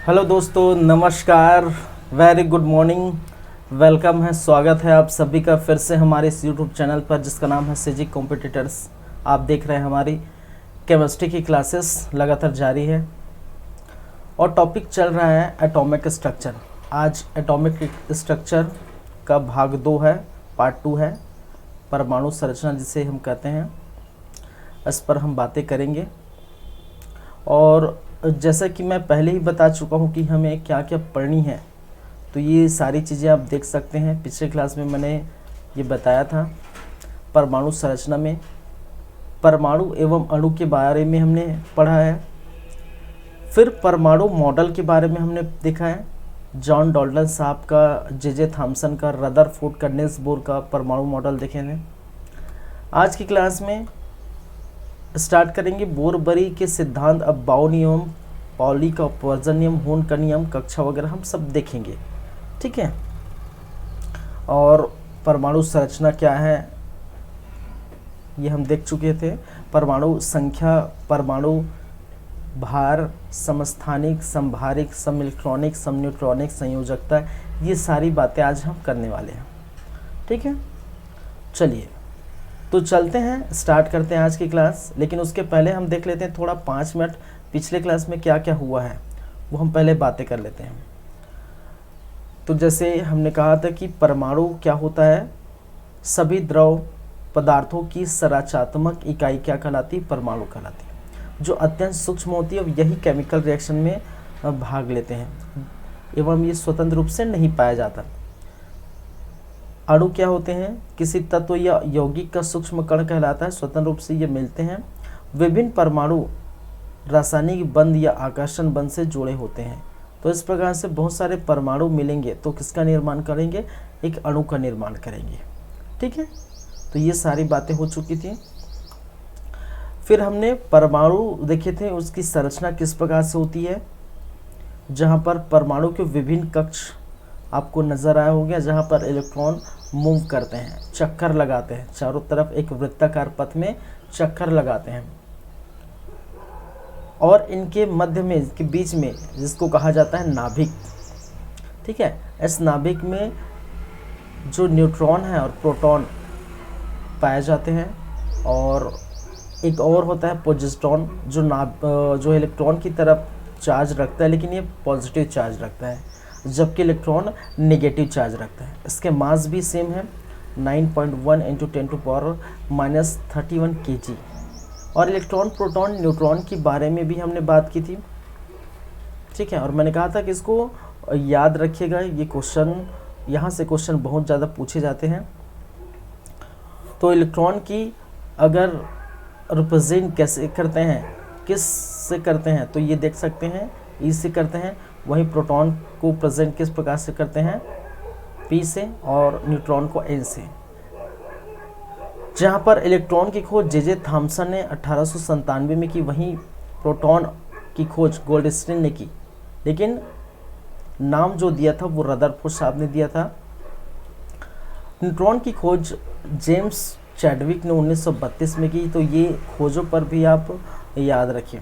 Hello दोस्तों, नमस्कार, very good morning. Welcome है, स्वागत है आप सभी का फिर से हमारे इस यूट्यूब चैनल पर जिसका नाम है सीजी कॉम्पिटिटर्स। आप देख रहे हैं हमारी केमिस्ट्री की क्लासेस लगातार जारी है और टॉपिक चल रहा है एटॉमिक स्ट्रक्चर। आज एटॉमिक स्ट्रक्चर का भाग 2 है, पार्ट 2 है, परमाणु संरचना जिसे हम कहते हैं। इस पर हम बातें करेंगे और जैसा कि मैं पहले ही बता चुका हूँ कि हमें क्या क्या पढ़नी है, तो ये सारी चीज़ें आप देख सकते हैं। पिछले क्लास में मैंने ये बताया था। परमाणु संरचना में परमाणु एवं अणु के बारे में हमने पढ़ा है। फिर परमाणु मॉडल के बारे में हमने देखा है। जॉन डॉल्टन साहब का, जे थॉम्सन का, रदरफोर्ड का, निल्स बोर का परमाणु मॉडल देखे थे। आज की क्लास में स्टार्ट करेंगे बोरबरी के सिद्धांत। अब बाउ नियम, पाउली का अपवर्जन नियम, हून का नियम, कक्षा वगैरह हम सब देखेंगे, ठीक है। और परमाणु संरचना क्या है ये हम देख चुके थे। परमाणु संख्या, परमाणु भार, समस्थानिक, संभारिक, समिलेक्ट्रॉनिक, समन्यूट्रॉनिक, संयोजकता, ये सारी बातें आज हम करने वाले हैं, ठीक है। चलिए तो चलते हैं, स्टार्ट करते हैं आज की क्लास। लेकिन उसके पहले हम देख लेते हैं थोड़ा 5 मिनट पिछले क्लास में क्या क्या हुआ है, वो हम पहले बातें कर लेते हैं। तो जैसे हमने कहा था कि परमाणु क्या होता है, सभी द्रव पदार्थों की संरचनात्मक इकाई क्या कहलाती है, परमाणु कहलाती है, जो अत्यंत सूक्ष्म होती है और यही केमिकल रिएक्शन में भाग लेते हैं एवं ये स्वतंत्र रूप से नहीं पाया जाता। अणु क्या होते हैं, किसी तत्व या यौगिक का सूक्ष्म कण कहलाता है, स्वतंत्र रूप से ये मिलते हैं। विभिन्न परमाणु रासायनिक बंध या आकर्षण बंध से जुड़े होते हैं। तो इस प्रकार से बहुत सारे परमाणु मिलेंगे तो किसका निर्माण करेंगे, एक अणु का निर्माण करेंगे, ठीक है। तो ये सारी बातें हो चुकी थी। फिर हमने परमाणु देखे थे, उसकी संरचना किस प्रकार से होती है, जहाँ पर परमाणु के विभिन्न कक्ष आपको नजर आया होगा, जहाँ पर इलेक्ट्रॉन मूव करते हैं, चक्कर लगाते हैं, चारों तरफ एक वृत्ताकार पथ में चक्कर लगाते हैं और इनके मध्य में, के बीच में, जिसको कहा जाता है नाभिक, ठीक है। इस नाभिक में जो न्यूट्रॉन है और प्रोटॉन पाए जाते हैं और एक और होता है पॉजिट्रॉन, जो इलेक्ट्रॉन की तरफ चार्ज रखता है, लेकिन ये पॉजिटिव चार्ज रखता है, जबकि इलेक्ट्रॉन नेगेटिव चार्ज रखता है। इसके मास भी सेम है, 9.1 × 10⁻³ kg। और इलेक्ट्रॉन, प्रोटॉन, न्यूट्रॉन के बारे में भी हमने बात की थी, ठीक है। और मैंने कहा था कि इसको याद रखिएगा, ये क्वेश्चन, यहाँ से क्वेश्चन बहुत ज़्यादा पूछे जाते हैं। तो इलेक्ट्रॉन की अगर रिप्रेजेंट कैसे करते हैं, किस से करते हैं, तो ये देख सकते हैं, ई से करते हैं। वहीं प्रोटॉन को प्रेजेंट किस प्रकार से करते हैं, पी से, और न्यूट्रॉन को एन से। जहाँ पर इलेक्ट्रॉन की खोज जे थॉम्सन ने 1897 में की, वहीं प्रोटॉन की खोज गोल्डस्टीन ने की, लेकिन नाम जो दिया था वो रदरफोर्ड साहब ने दिया था। न्यूट्रॉन की खोज जेम्स चैडविक ने 1932 में की। तो ये खोजों पर भी आप याद रखिए।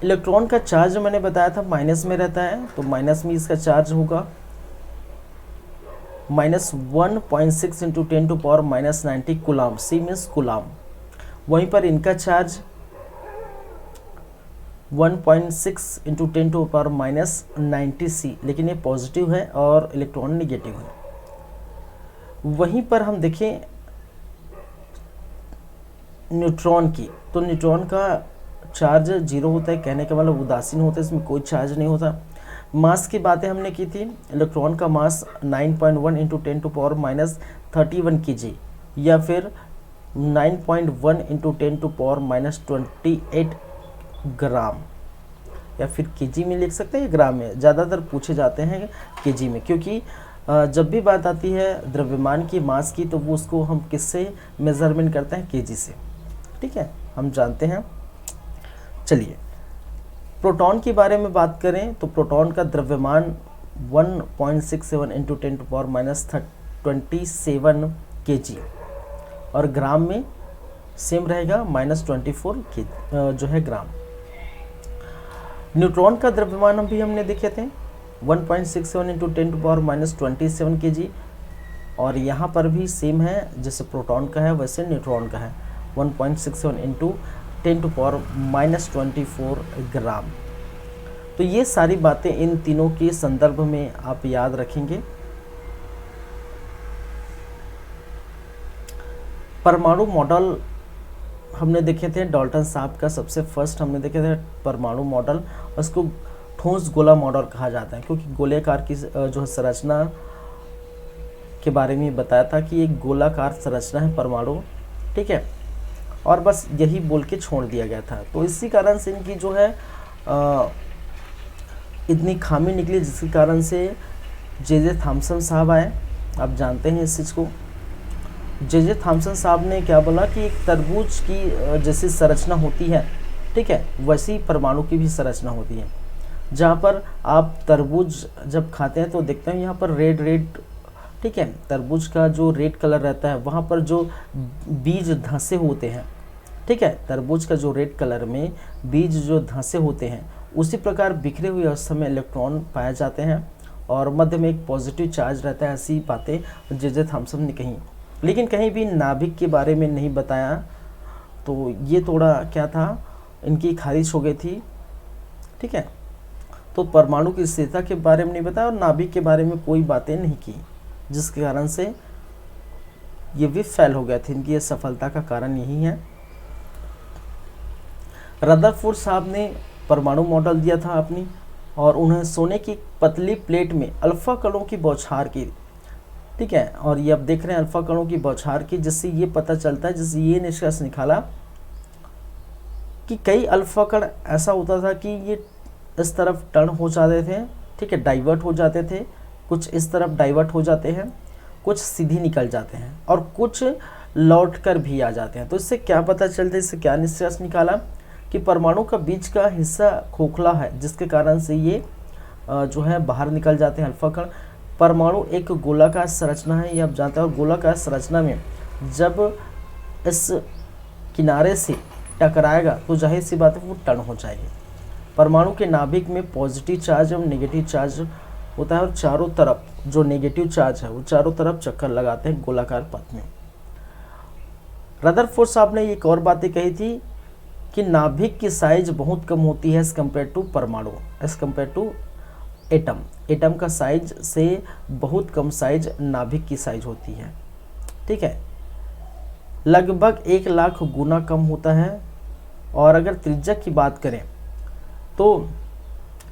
इलेक्ट्रॉन का चार्ज मैंने बताया था माइनस में रहता है, तो माइनस में इसका चार्ज होगा -1.6 × 10⁻⁻90 कूलाम, सी मीन्स कूलाम। वहीं पर इनका चार्ज 1.6 × 10⁻90 सी, लेकिन ये पॉजिटिव है और इलेक्ट्रॉन निगेटिव है। वहीं पर हम देखें न्यूट्रॉन की, तो न्यूट्रॉन का चार्ज 0 होता है, कहने का मतलब उदासीन होता है, इसमें कोई चार्ज नहीं होता। मास की बातें हमने की थी। इलेक्ट्रॉन का मास 9.1 × 10⁻31 kg या फिर 9.1 × 10⁻28 ग्राम, या फिर केजी में लिख सकते हैं, ग्राम में ज़्यादातर पूछे जाते हैं केजी में, क्योंकि जब भी बात आती है द्रव्यमान की, मास की, तो वो उसको हम किससे मेजरमेंट करते हैं, केजी से, ठीक है, हम जानते हैं। चलिए प्रोटॉन के बारे में बात करें तो प्रोटॉन का द्रव्यमान 1.67 × 10⁻27 kg और ग्राम में सेम रहेगा, -24 जो है ग्राम। न्यूट्रॉन का द्रव्यमान हम भी हमने देखे थे 1.67 इंटू 10⁻⁻27 kg, और यहाँ पर भी सेम है, जैसे प्रोटॉन का है वैसे न्यूट्रॉन का है 1.67 इंटू 10⁻24 ग्राम। तो ये सारी बातें इन तीनों के संदर्भ में आप याद रखेंगे। परमाणु मॉडल हमने देखे थे डाल्टन साहब का, सबसे फर्स्ट हमने देखे थे परमाणु मॉडल। उसको ठोस गोला मॉडल कहा जाता है, क्योंकि गोलाकार की जो है संरचना के बारे में बताया था कि एक गोलाकार संरचना है परमाणु, ठीक है, और बस यही बोल के छोड़ दिया गया था। तो इसी कारण से इनकी जो है इतनी खामी निकली, जिसके कारण से जे थॉमसन साहब आए। आप जानते हैं इस चीज़ को। जे थॉमसन साहब ने क्या बोला कि एक तरबूज की जैसी संरचना होती है, ठीक है, वैसी परमाणु की भी संरचना होती है। जहाँ पर आप तरबूज जब खाते हैं तो देखते हैं यहाँ पर रेड रेड, ठीक है, तरबूज का जो रेड कलर रहता है वहाँ पर जो बीज धंसे होते हैं, ठीक है, तरबूज का जो रेड कलर में बीज जो धंसे होते हैं, उसी प्रकार बिखरे हुए अवस्था में इलेक्ट्रॉन पाए जाते हैं और मध्य में एक पॉजिटिव चार्ज रहता है। ऐसी बातें जे थॉमसन ने कही, लेकिन कहीं भी नाभिक के बारे में नहीं बताया। तो ये थोड़ा क्या था, इनकी खारिज हो गई थी, ठीक है। तो परमाणु की स्थिरता के बारे में नहीं बताया और नाभिक के बारे में कोई बातें नहीं की, जिसके कारण से ये भी फेल हो गए थे। इनकी असफलता का कारण यही है। रदरफोर्ड साहब ने परमाणु मॉडल दिया था अपनी, और उन्हें सोने की पतली प्लेट में अल्फा कणों की बौछार की, ठीक है, और ये अब देख रहे हैं अल्फा कणों की बौछार की, जिससे ये पता चलता है, जिससे ये निष्कर्ष निकाला कि कई अल्फा कण ऐसा होता था कि ये इस तरफ टर्न हो जाते थे, ठीक है, डाइवर्ट हो जाते थे, कुछ इस तरफ डाइवर्ट हो जाते हैं, कुछ सीधी निकल जाते हैं और कुछ लौट कर भी आ जाते हैं। तो इससे क्या पता चलता है, इससे क्या निष्कर्ष निकाला कि परमाणु का बीच का हिस्सा खोखला है, जिसके कारण से ये जो है बाहर निकल जाते हैं अल्फा कण। परमाणु एक गोलाकार संरचना है, ये आप जानते हैं, और गोलाकार संरचना में जब इस किनारे से टकराएगा तो जाहिर सी बात है वो टर्न हो जाएगी। परमाणु के नाभिक में पॉजिटिव चार्ज और नेगेटिव चार्ज होता है, और चारों तरफ जो नेगेटिव चार्ज है वो चारों तरफ चक्कर लगाते हैं गोलाकार पथ में। रदरफोर्ड साहब ने एक और बातें कही थी कि नाभिक की साइज बहुत कम होती है एज कम्पेयर टू परमाणु, as compare to atom. Atom का साइज से बहुत कम साइज नाभिक की साइज होती है, ठीक है, लगभग 1 लाख गुना कम होता है। और अगर त्रिज्या की बात करें तो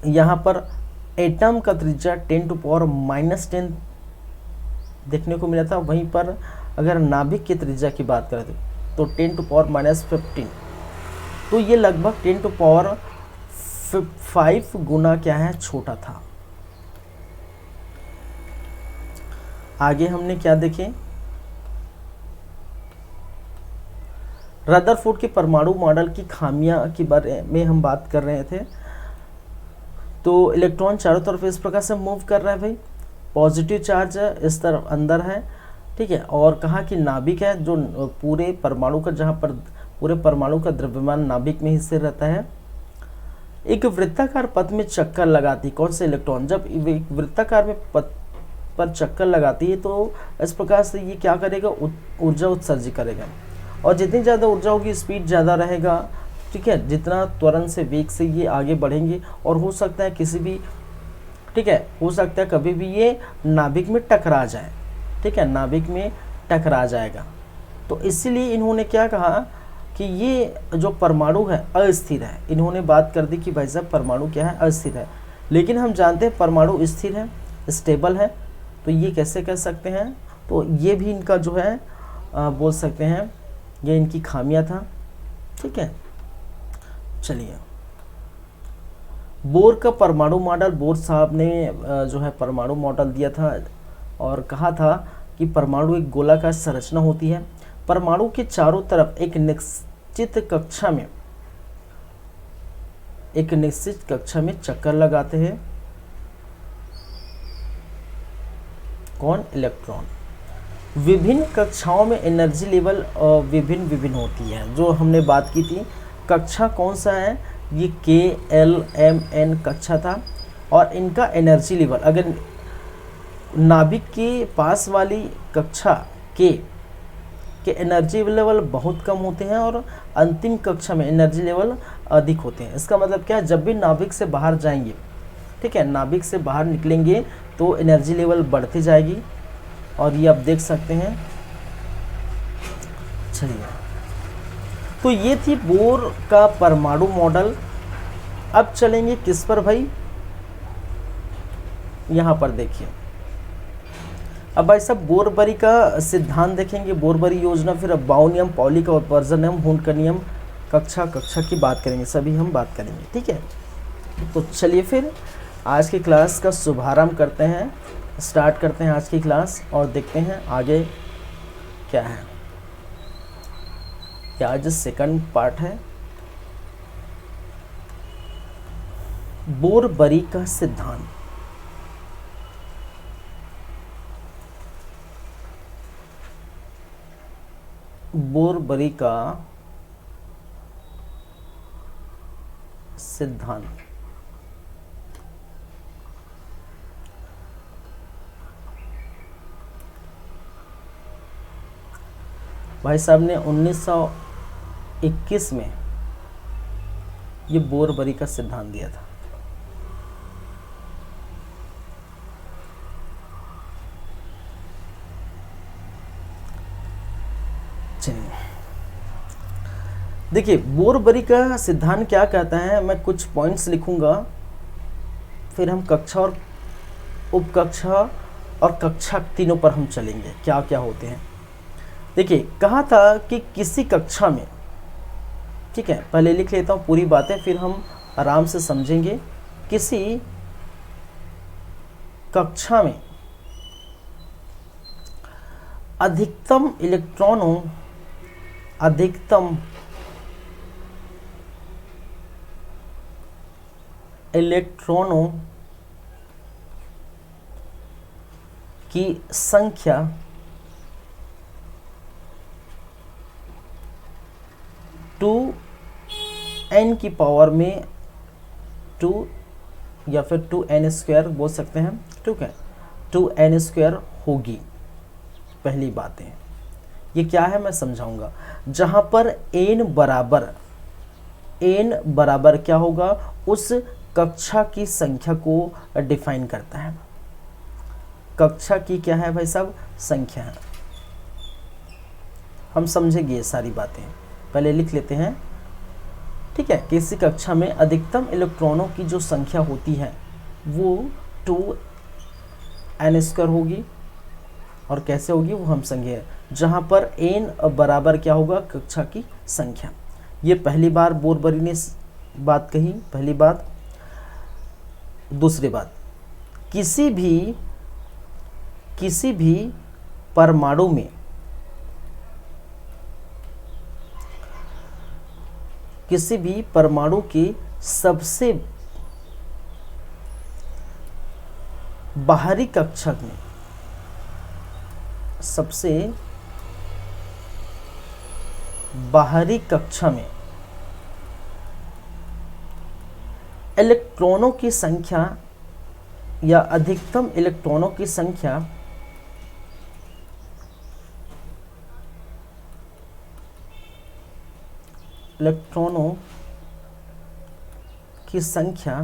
यहाँ पर एटम का त्रिज्या 10⁻⁻10 देखने को मिला था, वहीं पर अगर नाभिक की त्रिज्या की बात करें तो 10⁻⁻15, तो ये लगभग 10⁻5 गुना क्या है, छोटा था। आगे हमने क्या देखे, रदरफोर्ड के परमाणु मॉडल की खामियां के बारे में हम बात कर रहे थे। तो इलेक्ट्रॉन चारों तरफ इस प्रकार से मूव कर रहा है भाई, पॉजिटिव चार्ज है इस तरफ अंदर है, ठीक है, और कहा कि नाभिक है जो पूरे परमाणु का, जहाँ पर पूरे परमाणु का द्रव्यमान नाभिक में ही स्थिर रहता है। एक वृत्ताकार पथ में चक्कर लगाती कौन से इलेक्ट्रॉन, जब वृत्ताकार में पथ पर चक्कर लगाती है तो इस प्रकार से ये क्या करेगा, ऊर्जा उत्सर्जित करेगा, और जितनी ज़्यादा ऊर्जा होगी स्पीड ज़्यादा रहेगा, ठीक है, जितना त्वरण से वेग से ये आगे बढ़ेंगे, और हो सकता है किसी भी, ठीक है, हो सकता है कभी भी ये नाभिक में टकरा जाए, ठीक है, नाभिक में टकरा जाएगा। तो इसीलिए इन्होंने क्या कहा कि ये जो परमाणु है अस्थिर है। इन्होंने बात कर दी कि भाई साहब परमाणु क्या है, अस्थिर है, लेकिन हम जानते हैं परमाणु स्थिर है, स्टेबल है, तो ये कैसे कह सकते हैं। तो ये भी इनका जो है बोल सकते हैं ये इनकी खामियां था, ठीक है। चलिए, बोर का परमाणु मॉडल, बोर साहब ने जो है परमाणु मॉडल दिया था और कहा था कि परमाणु एक गोलाकार संरचना होती है। परमाणु के चारों तरफ एक निश्चित कक्षा में चक्कर लगाते हैं कौन, इलेक्ट्रॉन। विभिन्न कक्षाओं में एनर्जी लेवल विभिन्न होती है, जो हमने बात की थी। कक्षा कौन सा है ये KLMN कक्षा था। और इनका एनर्जी लेवल, अगर नाभिक के पास वाली कक्षा के एनर्जी लेवल बहुत कम होते हैं और अंतिम कक्षा में एनर्जी लेवल अधिक होते हैं। इसका मतलब क्या है, जब भी नाभिक से बाहर जाएंगे, ठीक है, नाभिक से बाहर निकलेंगे तो एनर्जी लेवल बढ़ती जाएगी। और ये आप देख सकते हैं। चलिए, तो ये थी बोर का परमाणु मॉडल। अब चलेंगे किस पर भाई, यहाँ पर देखिए। अब भाई साहब बोरबरी का सिद्धांत देखेंगे, बोरबरी योजना, फिर बाउ नियम, पॉली का अपवर्जन नियम, हुंड का नियम, कक्षा की बात करेंगे, सभी हम बात करेंगे, ठीक है। तो चलिए फिर आज की क्लास का शुभारंभ करते हैं, स्टार्ट करते हैं आज की क्लास और देखते हैं आगे क्या है। ये आज सेकंड पार्ट है, बोरबरी का सिद्धांत। बोरबरी का सिद्धांत। भाई साहब ने 1921 में ये बोरबरी का सिद्धांत दिया था। चलिए देखिए, बोरबरी का सिद्धांत क्या कहता है, मैं कुछ पॉइंट्स लिखूंगा, फिर हम कक्षा और उपकक्षा और कक्षा तीनों पर हम चलेंगे, क्या क्या होते हैं। देखिए, कहा था कि किसी कक्षा में, ठीक है, पहले लिख लेता हूँ पूरी बातें, फिर हम आराम से समझेंगे। किसी कक्षा में अधिकतम इलेक्ट्रॉनों की संख्या 2n की पावर में 2 या फिर 2n² बोल सकते हैं, ठीक है, 2n² होगी। पहली बात है, ये क्या है मैं समझाऊंगा। जहां पर n बराबर क्या होगा, उस कक्षा की संख्या को डिफाइन करता है। कक्षा की क्या है भाई साहब, संख्या है। हम समझेंगे ये सारी बातें, पहले लिख लेते हैं, ठीक है। किसी कक्षा में अधिकतम इलेक्ट्रॉनों की जो संख्या होती है वो 2n² होगी। और कैसे होगी वो हम समझे, जहां पर n बराबर क्या होगा, कक्षा की संख्या। ये पहली बार बोरबरी ने बात कही, पहली बात। दूसरी बात, किसी भी परमाणु में की सबसे बाहरी कक्षा में, सबसे बाहरी कक्षा में इलेक्ट्रॉनों की संख्या या अधिकतम इलेक्ट्रॉनों की संख्या इलेक्ट्रॉनों की संख्या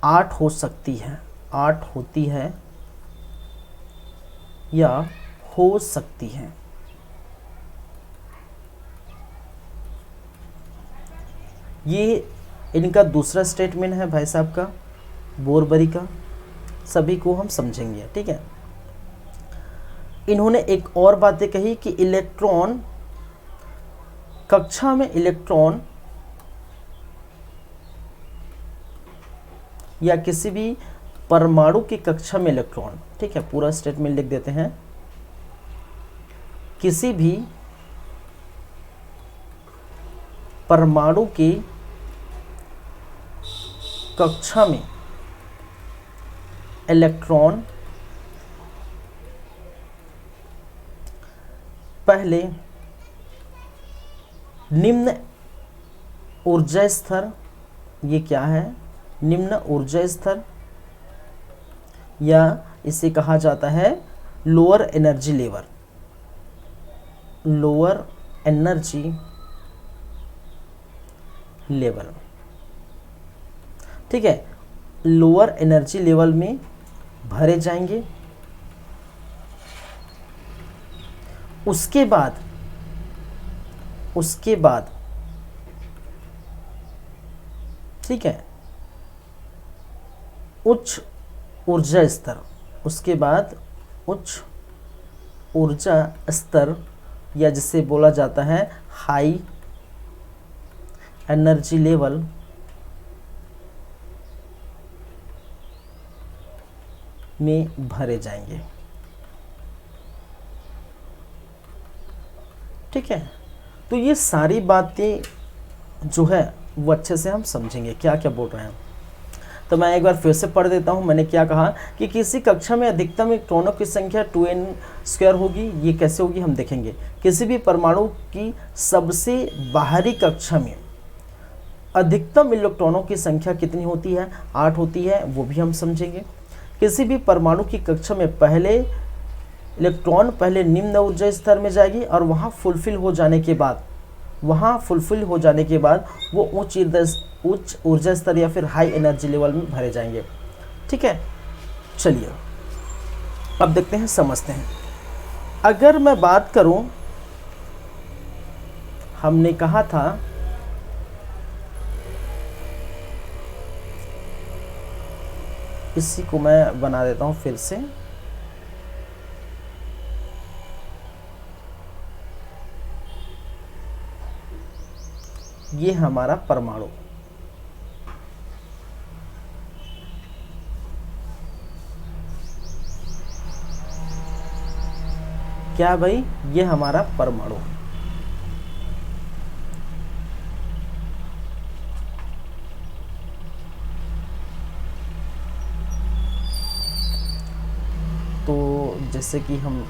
8 हो सकती है, 8 होती है या हो सकती है। ये इनका दूसरा स्टेटमेंट है भाई साहब का, बोरबरी का, सभी को हम समझेंगे, ठीक है। इन्होंने एक और बातें कही कि इलेक्ट्रॉन, कक्षा में इलेक्ट्रॉन या किसी भी परमाणु की कक्षा में इलेक्ट्रॉन, ठीक है, पूरा स्टेटमेंट लिख देते हैं। किसी भी परमाणु की कक्षा में इलेक्ट्रॉन पहले निम्न ऊर्जा स्तर, ये क्या है, निम्न ऊर्जा स्तर, या इसे कहा जाता है lower energy level, lower energy level. ठीक है, लोअर एनर्जी लेवल में भरे जाएंगे। उसके बाद ठीक है, उच्च ऊर्जा स्तर, उसके बाद उच्च ऊर्जा स्तर, या जिसे बोला जाता है हाई एनर्जी लेवल में भरे जाएंगे। ठीक है, तो ये सारी बातें जो है वो अच्छे से हम समझेंगे क्या क्या बोल रहे हैं। तो मैं एक बार फिर से पढ़ देता हूँ। मैंने क्या कहा कि किसी कक्षा में अधिकतम इलेक्ट्रॉनों की संख्या 2n² होगी। ये कैसे होगी हम देखेंगे। किसी भी परमाणु की सबसे बाहरी कक्षा में अधिकतम इलेक्ट्रॉनों की संख्या कितनी होती है, 8 होती है, वो भी हम समझेंगे। किसी भी परमाणु की कक्षा में पहले इलेक्ट्रॉन पहले निम्न ऊर्जा स्तर में जाएगी और वहाँ फुलफिल हो जाने के बाद वो उच्च ऊर्जा स्तर या फिर हाई एनर्जी लेवल में भरे जाएंगे। ठीक है, चलिए अब देखते हैं, समझते हैं। अगर मैं बात करूं, हमने कहा था इसी को मैं बना देता हूं फिर से। ये हमारा परमाणु, क्या भाई, ये हमारा परमाणु। तो जैसे कि हम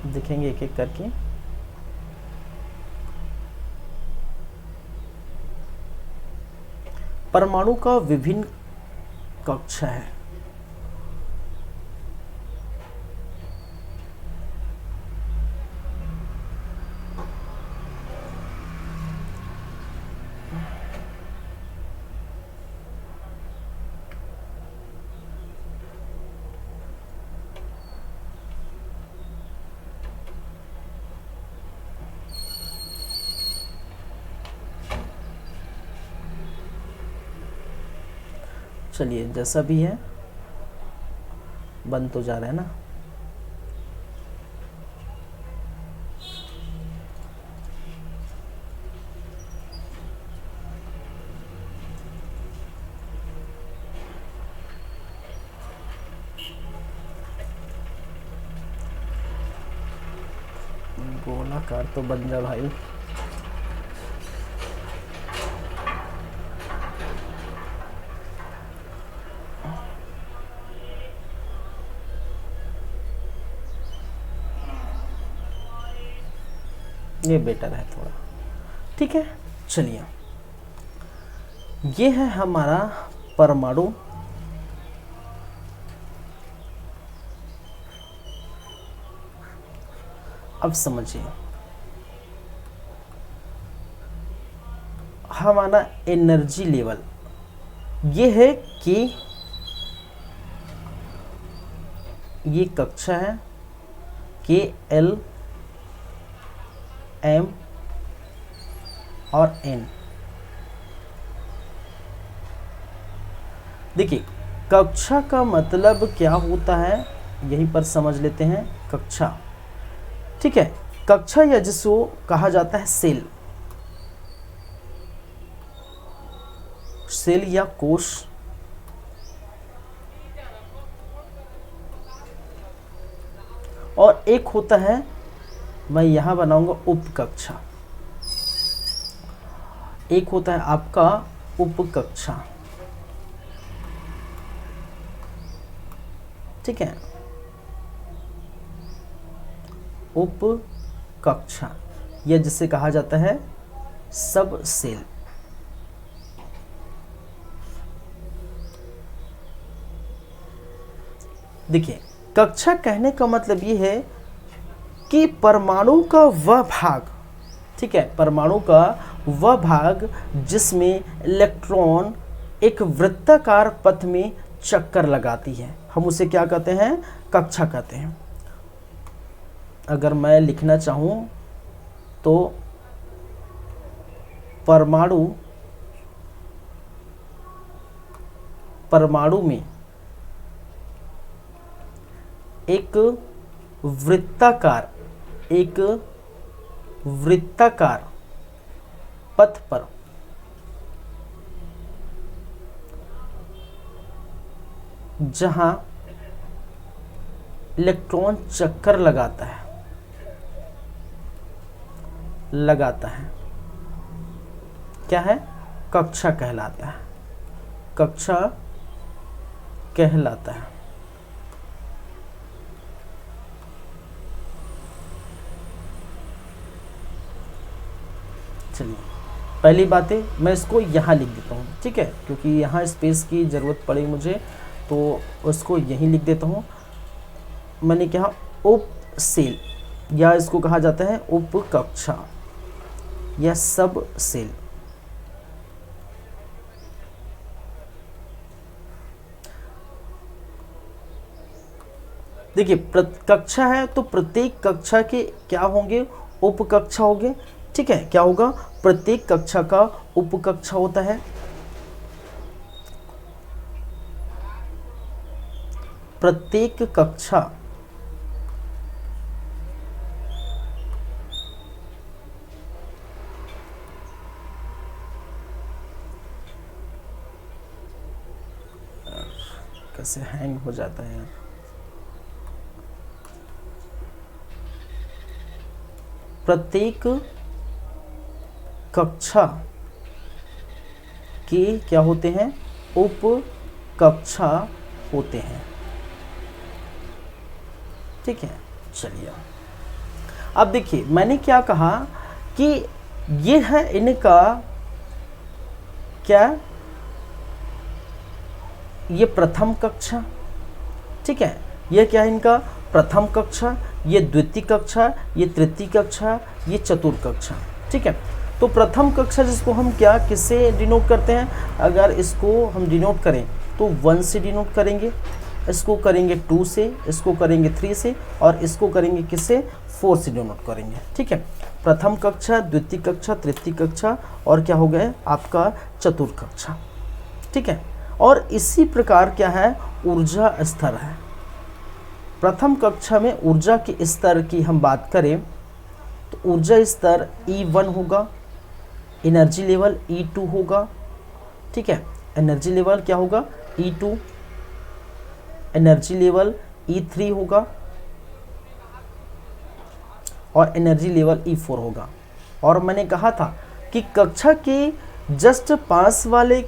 देखेंगे एक एक करके। परमाणु का विभिन्न कक्षा है। चलिए, जैसा भी है, बंद तो जा रहा है ना। गोलाकार तो बन जा भाई। ये बेटर है थोड़ा। ठीक है, चलिए, ये है हमारा परमाणु। अब समझिए, हमारा एनर्जी लेवल ये है कि ये कक्षा है KL M और N। देखिए, कक्षा का मतलब क्या होता है यहीं पर समझ लेते हैं। कक्षा, ठीक है, कक्षा या जिसको कहा जाता है सेल, सेल या कोश। और एक होता है, मैं यहां बनाऊंगा उपकक्षा। एक होता है आपका उपकक्षा। ठीक है, उपकक्षा, यह जिसे कहा जाता है सब सेल। देखिए, कक्षा कहने का मतलब ये है कि परमाणु का वह भाग, ठीक है, परमाणु का वह भाग जिसमें इलेक्ट्रॉन एक वृत्ताकार पथ में चक्कर लगाती है, हम उसे क्या कहते हैं, कक्षा कहते हैं। अगर मैं लिखना चाहूं तो परमाणु में एक वृत्ताकार पथ पर जहां इलेक्ट्रॉन चक्कर लगाता है क्या है, कक्षा कहलाता है, कक्षा कहलाता है। चलिए, पहली बात है, मैं इसको यहाँ लिख देता हूँ, ठीक है, क्योंकि यहाँ स्पेस की ज़रूरत पड़ेगी मुझे, तो उसको यहीं लिख देता हूँ। मैंने कहा उप सेल, या इसको कहा जाता है उप कक्षा या सब सेल। देखिए, कक्षा है तो प्रत्येक कक्षा के क्या होंगे, उप कक्षा होंगे, ठीक है। क्या होगा, प्रत्येक कक्षा का उप कक्षा होता है। प्रत्येक कक्षा कैसे हैंग हो जाता है यार, प्रत्येक कक्षा के क्या होते हैं, उप कक्षा होते हैं, ठीक है। चलिए, अब देखिए, मैंने क्या कहा कि ये है इनका क्या, ये प्रथम कक्षा, ठीक है, ये क्या है इनका प्रथम कक्षा, ये द्वितीय कक्षा, ये तृतीय कक्षा, ये चतुर्थ कक्षा, ठीक है। तो प्रथम कक्षा जिसको हम क्या किससे डिनोट करते हैं, अगर इसको हम डिनोट करें तो 1 से डिनोट करेंगे, इसको करेंगे 2 से, इसको करेंगे 3 से, और इसको करेंगे किससे, 4 से डिनोट करेंगे, ठीक है। प्रथम कक्षा, द्वितीय कक्षा, तृतीय कक्षा, और क्या हो गया आपका चतुर्थ कक्षा, ठीक है। और इसी प्रकार क्या है, ऊर्जा स्तर है। प्रथम कक्षा में ऊर्जा के स्तर की हम बात करें तो ऊर्जा स्तर E1 होगा, एनर्जी लेवल E2 होगा, ठीक है। एनर्जी लेवल क्या होगा, E2, एनर्जी लेवल E3 होगा, और एनर्जी लेवल E4 होगा। और मैंने कहा था कि कक्षा के जस्ट पास वाले,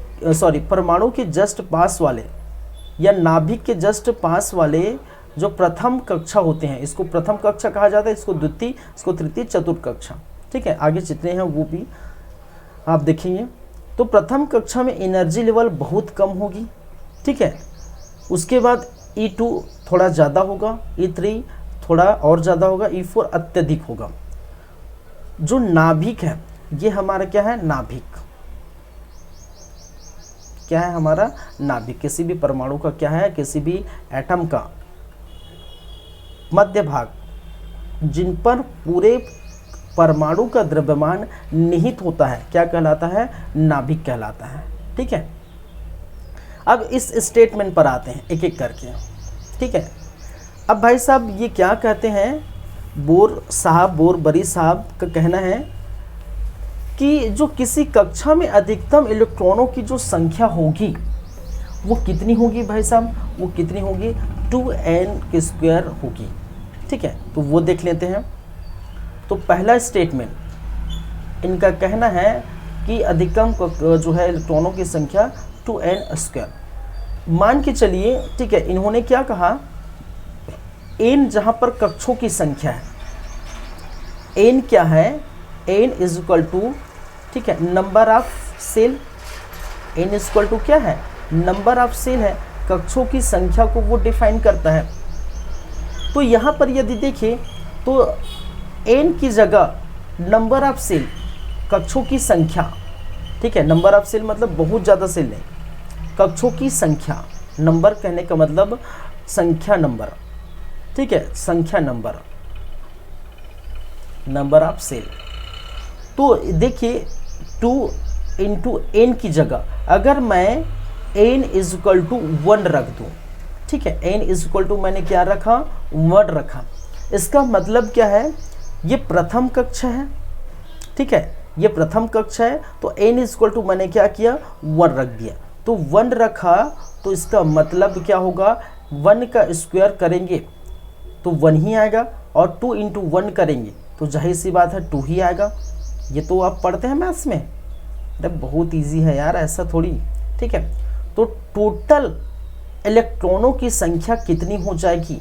परमाणु के जस्ट पास वाले या नाभिक के जस्ट पास वाले जो प्रथम कक्षा होते हैं, इसको प्रथम कक्षा कहा जाता है, इसको द्वितीय, इसको तृतीय, चतुर्थ कक्षा, ठीक है। आगे जितने हैं वो भी आप देखेंगे। तो प्रथम कक्षा में एनर्जी लेवल बहुत कम होगी, ठीक है। उसके बाद E2 थोड़ा ज़्यादा होगा, E3 थोड़ा और ज़्यादा होगा, E4 अत्यधिक होगा। जो नाभिक है, ये हमारा क्या है, नाभिक क्या है, हमारा नाभिक। किसी भी परमाणु का क्या है, किसी भी एटम का मध्य भाग, जिन पर पूरे परमाणु का द्रव्यमान निहित होता है, क्या कहलाता है, नाभिक कहलाता है, ठीक है। अब इस स्टेटमेंट पर आते हैं एक एक करके, ठीक है। अब भाई साहब ये क्या कहते हैं, बोरबरी साहब का कहना है कि जो किसी कक्षा में अधिकतम इलेक्ट्रॉनों की जो संख्या होगी वो कितनी होगी भाई साहब, वो कितनी होगी, 2n² होगी, ठीक है। तो वो देख लेते हैं। तो पहला स्टेटमेंट इनका कहना है कि अधिकतम जो है इलेक्ट्रॉनों की संख्या 2n²। मान के चलिए, ठीक है, इन्होंने क्या कहा, n जहाँ पर कक्षों की संख्या है, n क्या है, n = ठीक है, number of cell, n equal to क्या है, नंबर ऑफ सेल है, कक्षों की संख्या को वो डिफाइन करता है। तो यहाँ पर यदि देखें तो n की जगह नंबर ऑफ सेल, कक्षों की संख्या, ठीक है, नंबर ऑफ सेल मतलब बहुत ज़्यादा सेल नहीं, कक्षों की संख्या, नंबर कहने का मतलब संख्या नंबर, ठीक है, संख्या नंबर, नंबर ऑफ सेल। तो देखिए 2 इंटू एन की जगह अगर मैं n इज इक्वल टू 1 रख दूँ, ठीक है, n इज इक्वल टू मैंने क्या रखा, 1 रखा, इसका मतलब क्या है, ये प्रथम कक्षा है, ठीक है, ये प्रथम कक्षा है, तो n इज इक्वल टू मैंने क्या किया, 1 रख दिया। तो 1 रखा तो इसका मतलब क्या होगा, 1 का स्क्वायर करेंगे तो 1 ही आएगा, और 2 इंटू 1 करेंगे तो जाहिर सी बात है 2 ही आएगा। ये तो आप पढ़ते हैं मैथ्स में, अरे बहुत इजी है यार, ऐसा थोड़ी, ठीक है। तो टोटल इलेक्ट्रॉनों की संख्या कितनी हो जाएगी,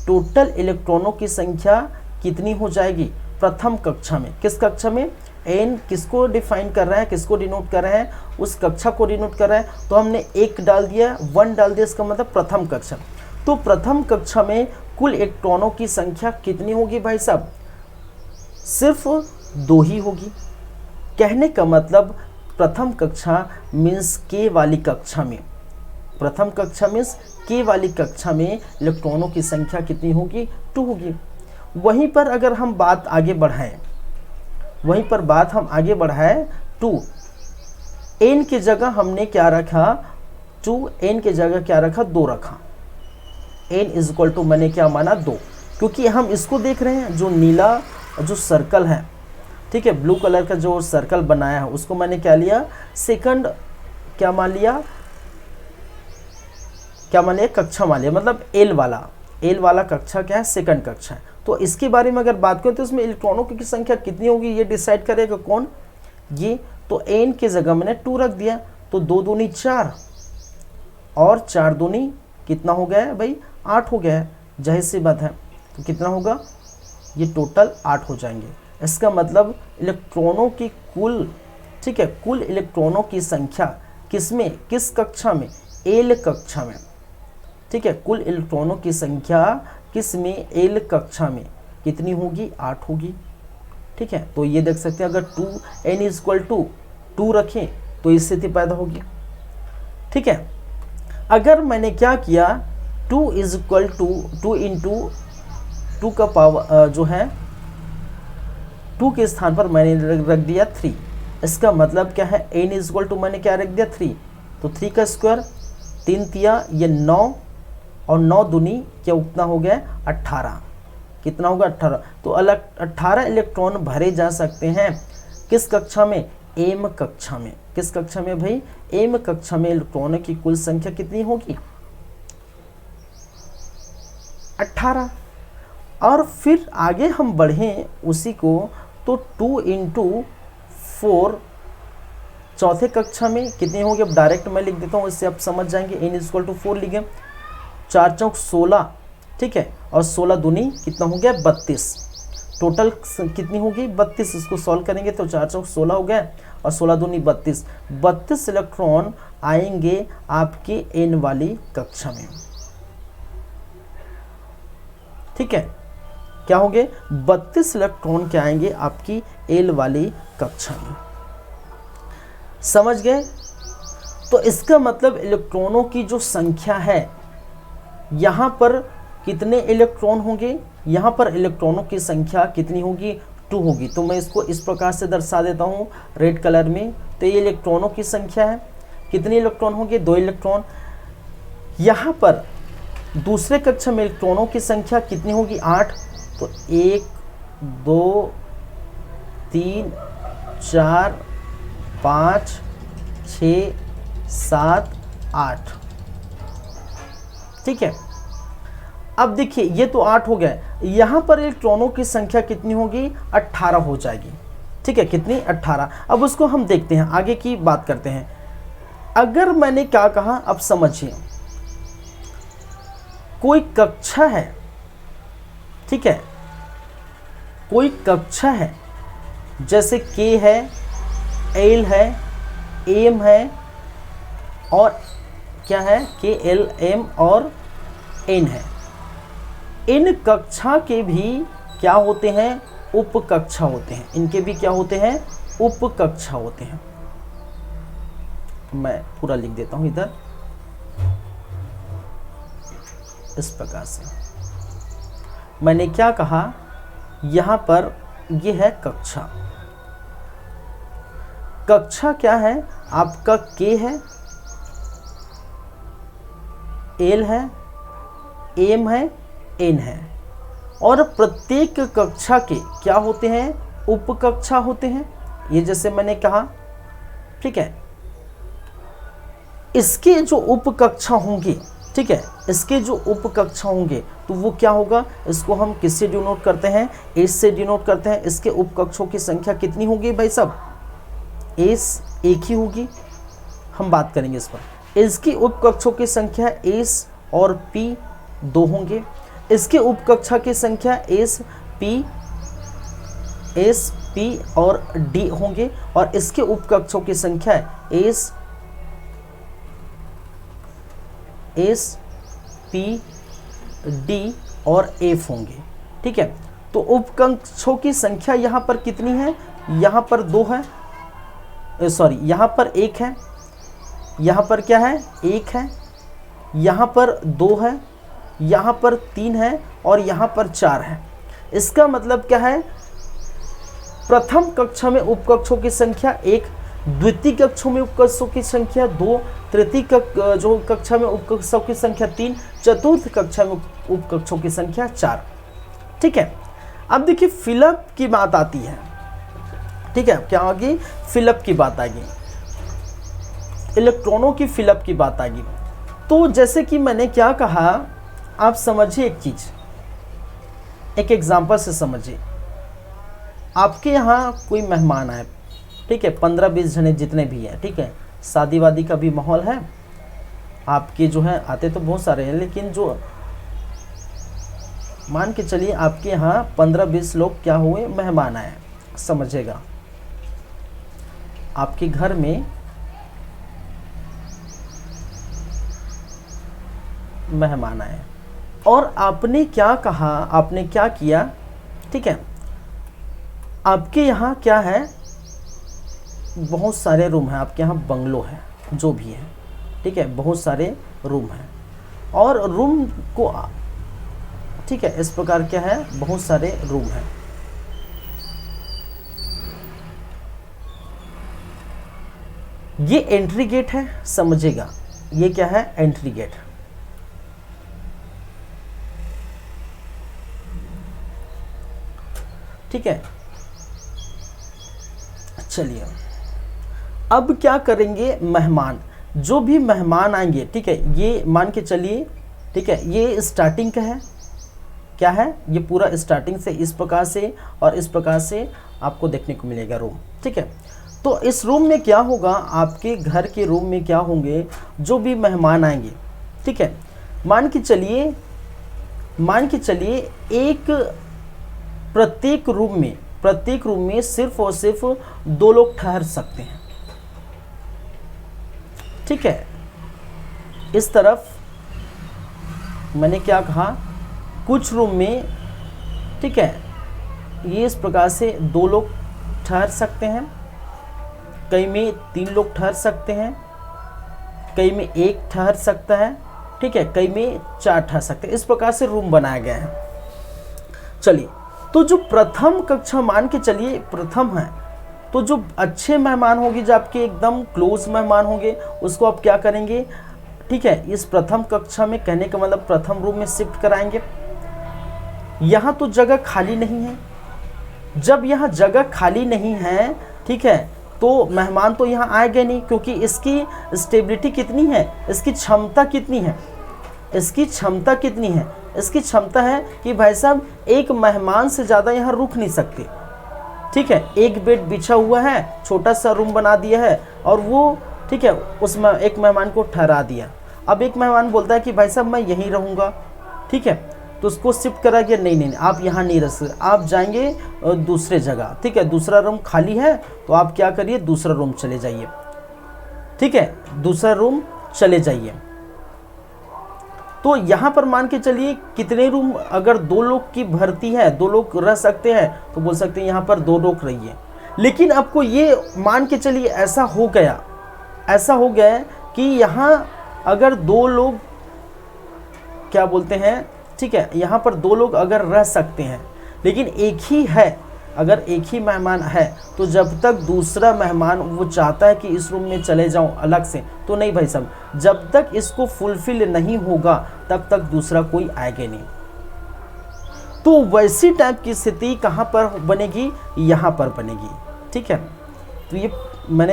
टोटल इलेक्ट्रॉनों की संख्या कितनी हो जाएगी प्रथम कक्षा में, किस कक्षा में, n किसको डिफाइन कर रहा है, किसको डिनोट कर रहा है, उस कक्षा को डिनोट कर रहा है। तो हमने 1 डाल दिया, 1 डाल दिया, इसका मतलब प्रथम कक्षा। तो प्रथम कक्षा में कुल इलेक्ट्रॉनों की संख्या कितनी होगी भाई साहब, सिर्फ 2 ही होगी। कहने का मतलब प्रथम कक्षा मीन्स के वाली कक्षा में, प्रथम कक्षा मीन्स के वाली कक्षा में इलेक्ट्रॉनों की संख्या कितनी होगी, 2 होगी। वहीं पर अगर हम बात आगे बढ़ाएं, वहीं पर बात हम आगे बढ़ाएं 2 n की जगह हमने क्या रखा, 2 n की जगह क्या रखा, 2 रखा, n इज इक्वल टू मैंने क्या माना 2, क्योंकि हम इसको देख रहे हैं, जो नीला जो सर्कल है, ठीक है, ब्लू कलर का जो सर्कल बनाया है उसको मैंने क्या लिया, सेकंड क्या मान लिया, क्या मान लिया, कक्षा मान लिया, मतलब एल वाला कक्षा क्या है, सेकंड कक्षा है। तो इसके बारे में अगर बात करें तो इसमें इलेक्ट्रॉनों की संख्या कितनी होगी ये डिसाइड करेगा कौन, ये। तो n की जगह मैंने 2 रख दिया, तो 2 दूनी 4 और 4 दूनी कितना हो गया है भाई, 8 हो गया है, जाहिर सी बात है। तो कितना होगा, ये टोटल 8 हो जाएंगे। इसका मतलब इलेक्ट्रॉनों की कुल, ठीक है, कुल इलेक्ट्रॉनों की संख्या किसमें, किस कक्षा में, एल कक्षा में, ठीक है, कुल इलेक्ट्रॉनों की संख्या किसमें, एल कक्षा में कितनी होगी, 8 होगी, ठीक है। तो ये देख सकते हैं अगर 2 n इज इक्वल टू 2 रखें तो स्थिति पैदा होगी, ठीक है। अगर मैंने क्या किया, 2 इज इक्वल टू 2 इंटू 2 का पावर जो है 2 के स्थान पर मैंने रख दिया 3, इसका मतलब क्या है, n इज इक्वल टू मैंने क्या रख दिया 3, तो 3 का स्क्वायर, 3 तिया ये 9 और 9 दूनी क्या उतना हो गया 18, कितना होगा 18। तो अलग 18 इलेक्ट्रॉन भरे जा सकते हैं किस कक्षा में, एम कक्षा में। किस कक्षा में भाई, एम कक्षा में इलेक्ट्रॉनों की कुल संख्या कितनी होगी, 18। और फिर आगे हम बढ़ें उसी को, तो 2 इंटू 4 चौथे कक्षा में कितनी होगी, अब डायरेक्ट मैं लिख देता हूँ, इससे आप समझ जाएंगे। n इज इक्वल टू 4 लिखे, 4 चौक 16, ठीक है, और 16 दूनी कितना हो गया 32, टोटल कितनी होगी 32। इसको सॉल्व करेंगे तो 4 चौक 16 हो गया और 16 दूनी 32 इलेक्ट्रॉन आएंगे आपके n वाली कक्षा में, ठीक है, क्या होंगे 32 इलेक्ट्रॉन क्या आएंगे आपकी एल वाली कक्षा में, समझ गए। तो इसका मतलब इलेक्ट्रॉनों की जो संख्या है, यहाँ पर कितने इलेक्ट्रॉन होंगे, यहाँ पर इलेक्ट्रॉनों की संख्या कितनी होगी 2 होगी। तो मैं इसको इस प्रकार से दर्शा देता हूँ रेड कलर में। तो ये इलेक्ट्रॉनों की संख्या है, कितने इलेक्ट्रॉन होंगे 2 इलेक्ट्रॉन। यहाँ पर दूसरे कक्षा में इलेक्ट्रॉनों की संख्या कितनी होगी 8, तो 1 2 3 4 5 6 7 8, ठीक है। अब देखिए ये तो 8 हो गए, यहाँ पर इलेक्ट्रॉनों की संख्या कितनी होगी 18 हो जाएगी, ठीक है, कितनी 18। अब उसको हम देखते हैं, आगे की बात करते हैं। अगर मैंने क्या कहा अब समझिए, कोई कक्षा है, ठीक है, कोई कक्षा है, जैसे K है, एल है, एम है और क्या है KLM और N है। इन कक्षा के भी क्या होते हैं, उप कक्षा होते हैं। इनके भी क्या होते हैं, उप कक्षा होते हैं। मैं पूरा लिख देता हूं इधर इस प्रकार से। मैंने क्या कहा, यहां पर ये है कक्षा। कक्षा क्या है आपका, K है, L है, M है, N है और प्रत्येक कक्षा के क्या होते हैं, उप कक्षा होते हैं। ये जैसे मैंने कहा, ठीक है। इसके जो उप कक्षा होंगे, ठीक है, इसके जो उप कक्षा होंगे तो वो क्या होगा, इसको हम किससे डिनोट करते हैं, एस से डिनोट करते हैं। इसके उप कक्षों की संख्या कितनी होगी भाई साहब, एस एक ही होगी, हम बात करेंगे इस पर। इसकी उप कक्षों की संख्या एस और पी 2 होंगे। इसके उप कक्षा की संख्या एस पी और डी होंगे और इसके उप कक्षों की संख्या एस पी डी और एफ होंगे, ठीक है। तो उप कक्षों की संख्या यहाँ पर कितनी है, यहाँ पर 2 है, सॉरी यहाँ पर 1 है, यहाँ पर क्या है 1 है, यहाँ पर 2 है, यहाँ पर 3 है और यहाँ पर 4 है। इसका मतलब क्या है, प्रथम कक्षा में उपकक्षों की संख्या 1, द्वितीय कक्षों में उपकक्षों की संख्या 2, तृतीय जो कक्षा में उपकक्षों की संख्या 3, चतुर्थ कक्षा में उपकक्षों की संख्या 4, ठीक है। अब देखिए फिलअप की बात आती है, ठीक है, क्या आगे फिलअप की बात आ गई, इलेक्ट्रॉनों की फिलअप की बात आ गई। तो जैसे कि मैंने क्या कहा, आप समझिए एक चीज, एक एग्जांपल से समझिए। आपके यहाँ कोई मेहमान आए, ठीक है, 15-20 जने जितने भी हैं, ठीक है, शादी वादी का भी माहौल है। आपके जो है आते तो बहुत सारे हैं, लेकिन जो मान के चलिए आपके यहाँ 15-20 लोग क्या हुए, मेहमान आए, समझेगा। आपके घर में मेहमान आए और आपने क्या कहा, आपने क्या किया, ठीक है। आपके यहाँ क्या है, बहुत सारे रूम हैं, आपके यहाँ बंगलो है, जो भी है, ठीक है, बहुत सारे रूम हैं और रूम को, ठीक है, इस प्रकार क्या है, बहुत सारे रूम हैं। ये एंट्री गेट है, समझेगा, ये क्या है, एंट्री गेट। ठीक है, चलिए अब क्या करेंगे, मेहमान, जो भी मेहमान आएंगे, ठीक है, ये मान के चलिए, ठीक है, ये स्टार्टिंग का है, क्या है, ये पूरा स्टार्टिंग से इस प्रकार से और इस प्रकार से आपको देखने को मिलेगा रूम, ठीक है। तो इस रूम में क्या होगा, आपके घर के रूम में क्या होंगे, जो भी मेहमान आएंगे, ठीक है, मान के चलिए एक प्रत्येक रूम में सिर्फ और सिर्फ 2 लोग ठहर सकते हैं, ठीक है। इस तरफ मैंने क्या कहा, कुछ रूम में, ठीक है, ये इस प्रकार से 2 लोग ठहर सकते हैं, कई में 3 लोग ठहर सकते हैं, कई में 1 ठहर सकता है, ठीक है, कई में 4 ठहर सकते हैं। इस प्रकार से रूम बनाया गया है। चलिए, तो जो प्रथम कक्षा मान के चलिए प्रथम है, तो जो अच्छे मेहमान होंगे, जो आपके एकदम क्लोज मेहमान होंगे, उसको आप क्या करेंगे, ठीक है, इस प्रथम कक्षा में, कहने का मतलब प्रथम रूम में शिफ्ट कराएंगे। यहाँ तो जगह खाली नहीं है, जब यहाँ जगह खाली नहीं है, ठीक है, तो मेहमान तो यहाँ आएंगे नहीं, क्योंकि इसकी स्टेबिलिटी कितनी है, इसकी क्षमता कितनी है, इसकी क्षमता है कि भाई साहब एक मेहमान से ज़्यादा यहाँ रुक नहीं सकते, ठीक है। एक बेड बिछा हुआ है, छोटा सा रूम बना दिया है और वो, ठीक है, उसमें एक मेहमान को ठहरा दिया। अब एक मेहमान बोलता है कि भाई साहब मैं यहीं रहूँगा, ठीक है, तो उसको शिफ्ट करा कि नहीं नहीं आप यहाँ नहीं रह सकते, आप जाएंगे दूसरे जगह, ठीक है, दूसरा रूम खाली है तो आप क्या करिए दूसरा रूम चले जाइए, ठीक है, दूसरा रूम चले जाइए। तो यहाँ पर मान के चलिए कितने रूम, अगर 2 लोग की भर्ती है, 2 लोग रह सकते हैं तो बोल सकते हैं यहाँ पर 2 लोग रहिए। लेकिन आपको ये मान के चलिए ऐसा हो गया है कि यहाँ अगर 2 लोग क्या बोलते हैं, ठीक है, यहाँ पर 2 लोग अगर रह सकते हैं लेकिन एक ही है, अगर एक ही मेहमान है तो जब तक दूसरा मेहमान वो चाहता है कि इस रूम में चले जाऊं अलग से, तो नहीं भाई साहब, जब तक इसको फुलफिल नहीं होगा तब तक दूसरा कोई आएगा नहीं। तो वैसी टाइप की स्थिति कहाँ पर बनेगी, यहाँ पर बनेगी, ठीक है। तो ये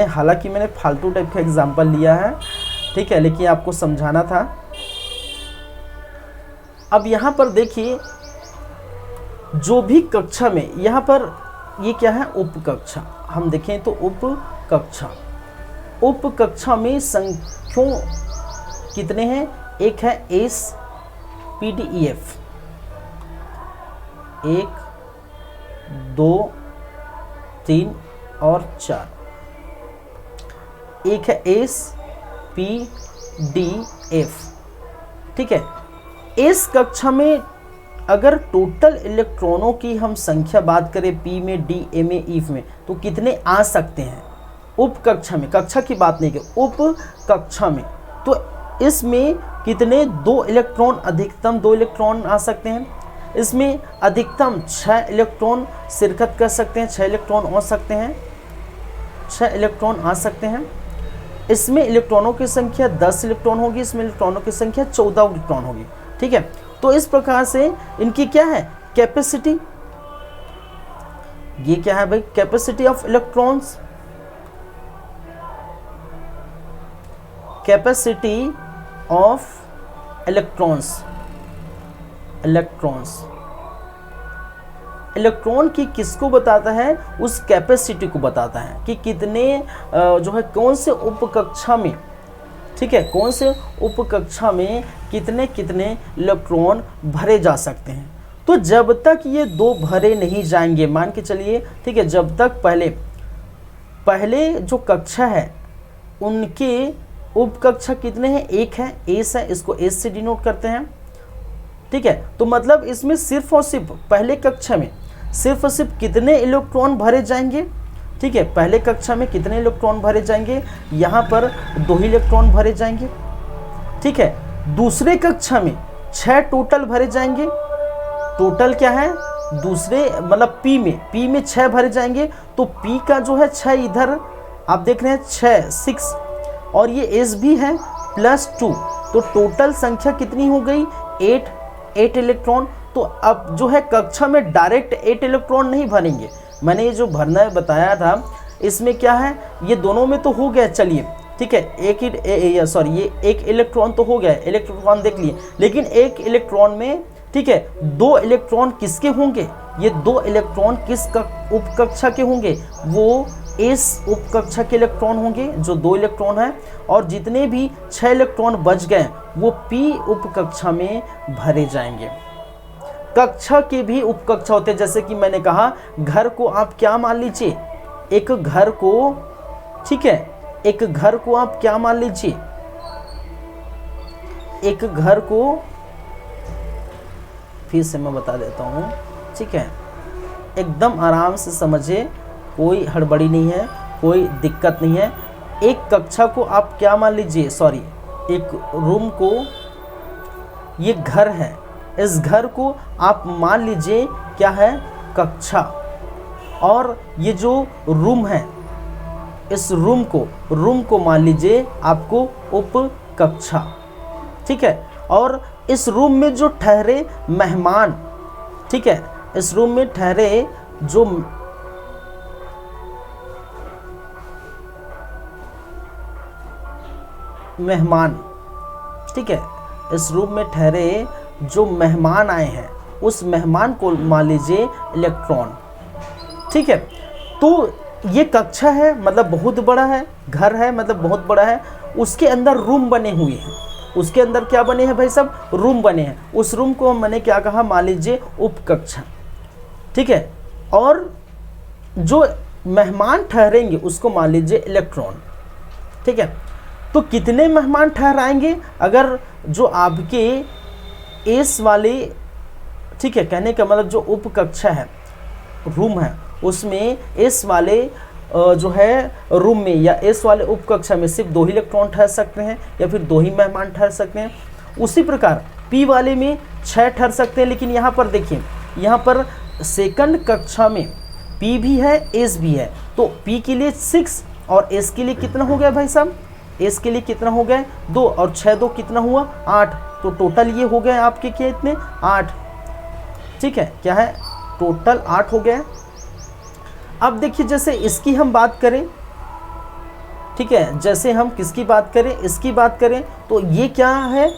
हालांकि मैंने फालतू टाइप का एग्जाम्पल लिया है, ठीक है, लेकिन आपको समझाना था। अब यहाँ पर देखिए जो भी कक्षा में, यहाँ पर ये क्या है उपकक्षा, हम देखें तो उपकक्षा में संख्यों कितने हैं, एक है एस PDF, 1 2 3 और 4, एक है SPDF, ठीक है। इस कक्षा में अगर टोटल इलेक्ट्रॉनों की हम संख्या बात करें P में, D, A में, E में, तो कितने आ सकते हैं उपकक्षा में, कक्षा की बात नहीं की, उपकक्षा में, तो इसमें कितने 2 इलेक्ट्रॉन, अधिकतम 2 इलेक्ट्रॉन आ सकते हैं। इसमें अधिकतम 6 इलेक्ट्रॉन शिरकत कर सकते हैं, 6 इलेक्ट्रॉन आ सकते हैं, 6 इलेक्ट्रॉन आ सकते हैं। इसमें इलेक्ट्रॉनों की संख्या 10 इलेक्ट्रॉन होगी, इसमें इलेक्ट्रॉनों की संख्या 14 इलेक्ट्रॉन होगी, ठीक है। तो इस प्रकार से इनकी क्या है कैपेसिटी, ये क्या है भाई capacity of electrons, capacity of electron की किसको बताता है, उस कैपेसिटी को बताता है कि कितने जो है कौन से उपकक्षा में, ठीक है, कौन से उपकक्षा में कितने कितने इलेक्ट्रॉन भरे जा सकते हैं। तो जब तक ये 2 भरे नहीं जाएंगे, मान के चलिए, ठीक है, जब तक पहले जो कक्षा है उनके उपकक्षा कितने हैं, एक है एस है, इसको एस से डिनोट करते हैं, ठीक है। तो मतलब इसमें सिर्फ और सिर्फ पहले कक्षा में सिर्फ और सिर्फ कितने इलेक्ट्रॉन भरे जाएंगे, ठीक है, पहले कक्षा में कितने इलेक्ट्रॉन भरे जाएंगे, यहाँ पर 2 इलेक्ट्रॉन भरे जाएंगे, ठीक है। दूसरे कक्षा में 6 टोटल भरे जाएंगे, टोटल क्या है दूसरे मतलब P में 6 भरे जाएंगे, तो P का जो है 6 इधर आप देख रहे हैं 6 और ये S भी है +2, तो टोटल संख्या कितनी हो गई 8 इलेक्ट्रॉन। तो अब जो है कक्षा में डायरेक्ट 8 इलेक्ट्रॉन नहीं भरेंगे, मैंने ये जो भरना है बताया था, इसमें क्या है ये दोनों में तो हो गया, चलिए ठीक है, ये एक इलेक्ट्रॉन तो हो गया, इलेक्ट्रॉन देख लिए, लेकिन एक इलेक्ट्रॉन में, ठीक है, 2 इलेक्ट्रॉन किसके होंगे, ये 2 इलेक्ट्रॉन किस उपकक्षा के होंगे, वो इस उपकक्षा के इलेक्ट्रॉन होंगे जो 2 इलेक्ट्रॉन है, और जितने भी 6 इलेक्ट्रॉन बच गए वो P उपकक्षा में भरे जाएंगे। कक्षा के भी उपकक्षा होते हैं, जैसे कि मैंने कहा घर को आप क्या मान लीजिए, एक घर को, ठीक है, एक घर को आप क्या मान लीजिए, एक घर को फिर से मैं बता देता हूँ, ठीक है, एकदम आराम से समझिए, कोई हड़बड़ी नहीं है, कोई दिक्कत नहीं है। एक कक्षा को आप क्या मान लीजिए, एक रूम को, ये घर है, इस घर को आप मान लीजिए क्या है कक्षा, और ये जो रूम है इस रूम को मान लीजिए आपको उपकक्षा, ठीक है। और इस रूम में जो ठहरे मेहमान, ठीक है, इस रूम में ठहरे जो मेहमान, ठीक है, इस रूम में ठहरे जो मेहमान आए हैं उस मेहमान को मान लीजिए इलेक्ट्रॉन, ठीक है। तो ये कक्षा है मतलब बहुत बड़ा है, घर है मतलब बहुत बड़ा है, उसके अंदर रूम बने हुए हैं, उसके अंदर क्या बने हैं भाई साहब, रूम बने हैं। उस रूम को मैंने क्या कहा, मान लीजिए उपकक्षा, ठीक है। और जो मेहमान ठहरेंगे उसको मान लीजिए इलेक्ट्रॉन, ठीक है। तो कितने मेहमान ठहराएंगे, अगर जो आपके एस वाले, ठीक है, कहने का मतलब जो उपकक्षा है, रूम है, उसमें एस वाले जो है रूम में या एस वाले उपकक्षा में सिर्फ 2 ही इलेक्ट्रॉन ठहर सकते हैं या फिर 2 ही मेहमान ठहर सकते हैं। उसी प्रकार पी वाले में 6 ठहर सकते हैं। लेकिन यहाँ पर देखिए, यहाँ पर सेकंड कक्षा में पी भी है, एस भी है, तो पी के लिए 6 और एस के लिए कितना हो गया भाई साहब, एस के लिए कितना हो गया 2 और 6 2 कितना हुआ 8। तो टोटल ये हो गए आपके क्या, इतने 8, ठीक है, क्या है, टोटल 8 हो गया। अब देखिए जैसे इसकी हम बात करें, ठीक है, जैसे हम किसकी बात करें, इसकी बात करें, तो ये क्या है,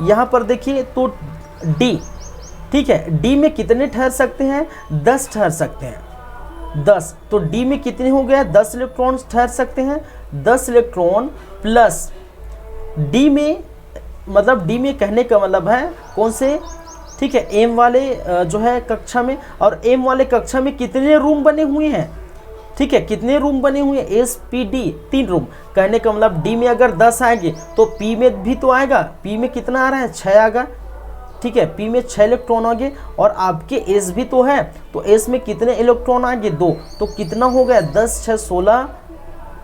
यहाँ पर देखिए तो डी, ठीक है, डी में कितने ठहर सकते हैं, 10 ठहर सकते हैं, 10। तो डी में कितने हो गया, 10 इलेक्ट्रॉन ठहर सकते हैं, 10 इलेक्ट्रॉन प्लस डी में, मतलब डी में कहने का मतलब है कौन से, ठीक है, एम वाले जो है कक्षा में। और एम वाले कक्षा में कितने रूम बने हुए हैं, ठीक है, कितने रूम बने हुए हैं, एस पी डी 3 रूम। कहने का मतलब डी में अगर 10 आएंगे तो पी में भी तो आएगा, पी में कितना आ रहा है, 6 आएगा, ठीक है, पी में 6 इलेक्ट्रॉन आगे। और आपके एस भी तो है, तो एस में कितने इलेक्ट्रॉन आगे, 2। तो कितना हो गया, 10 6 16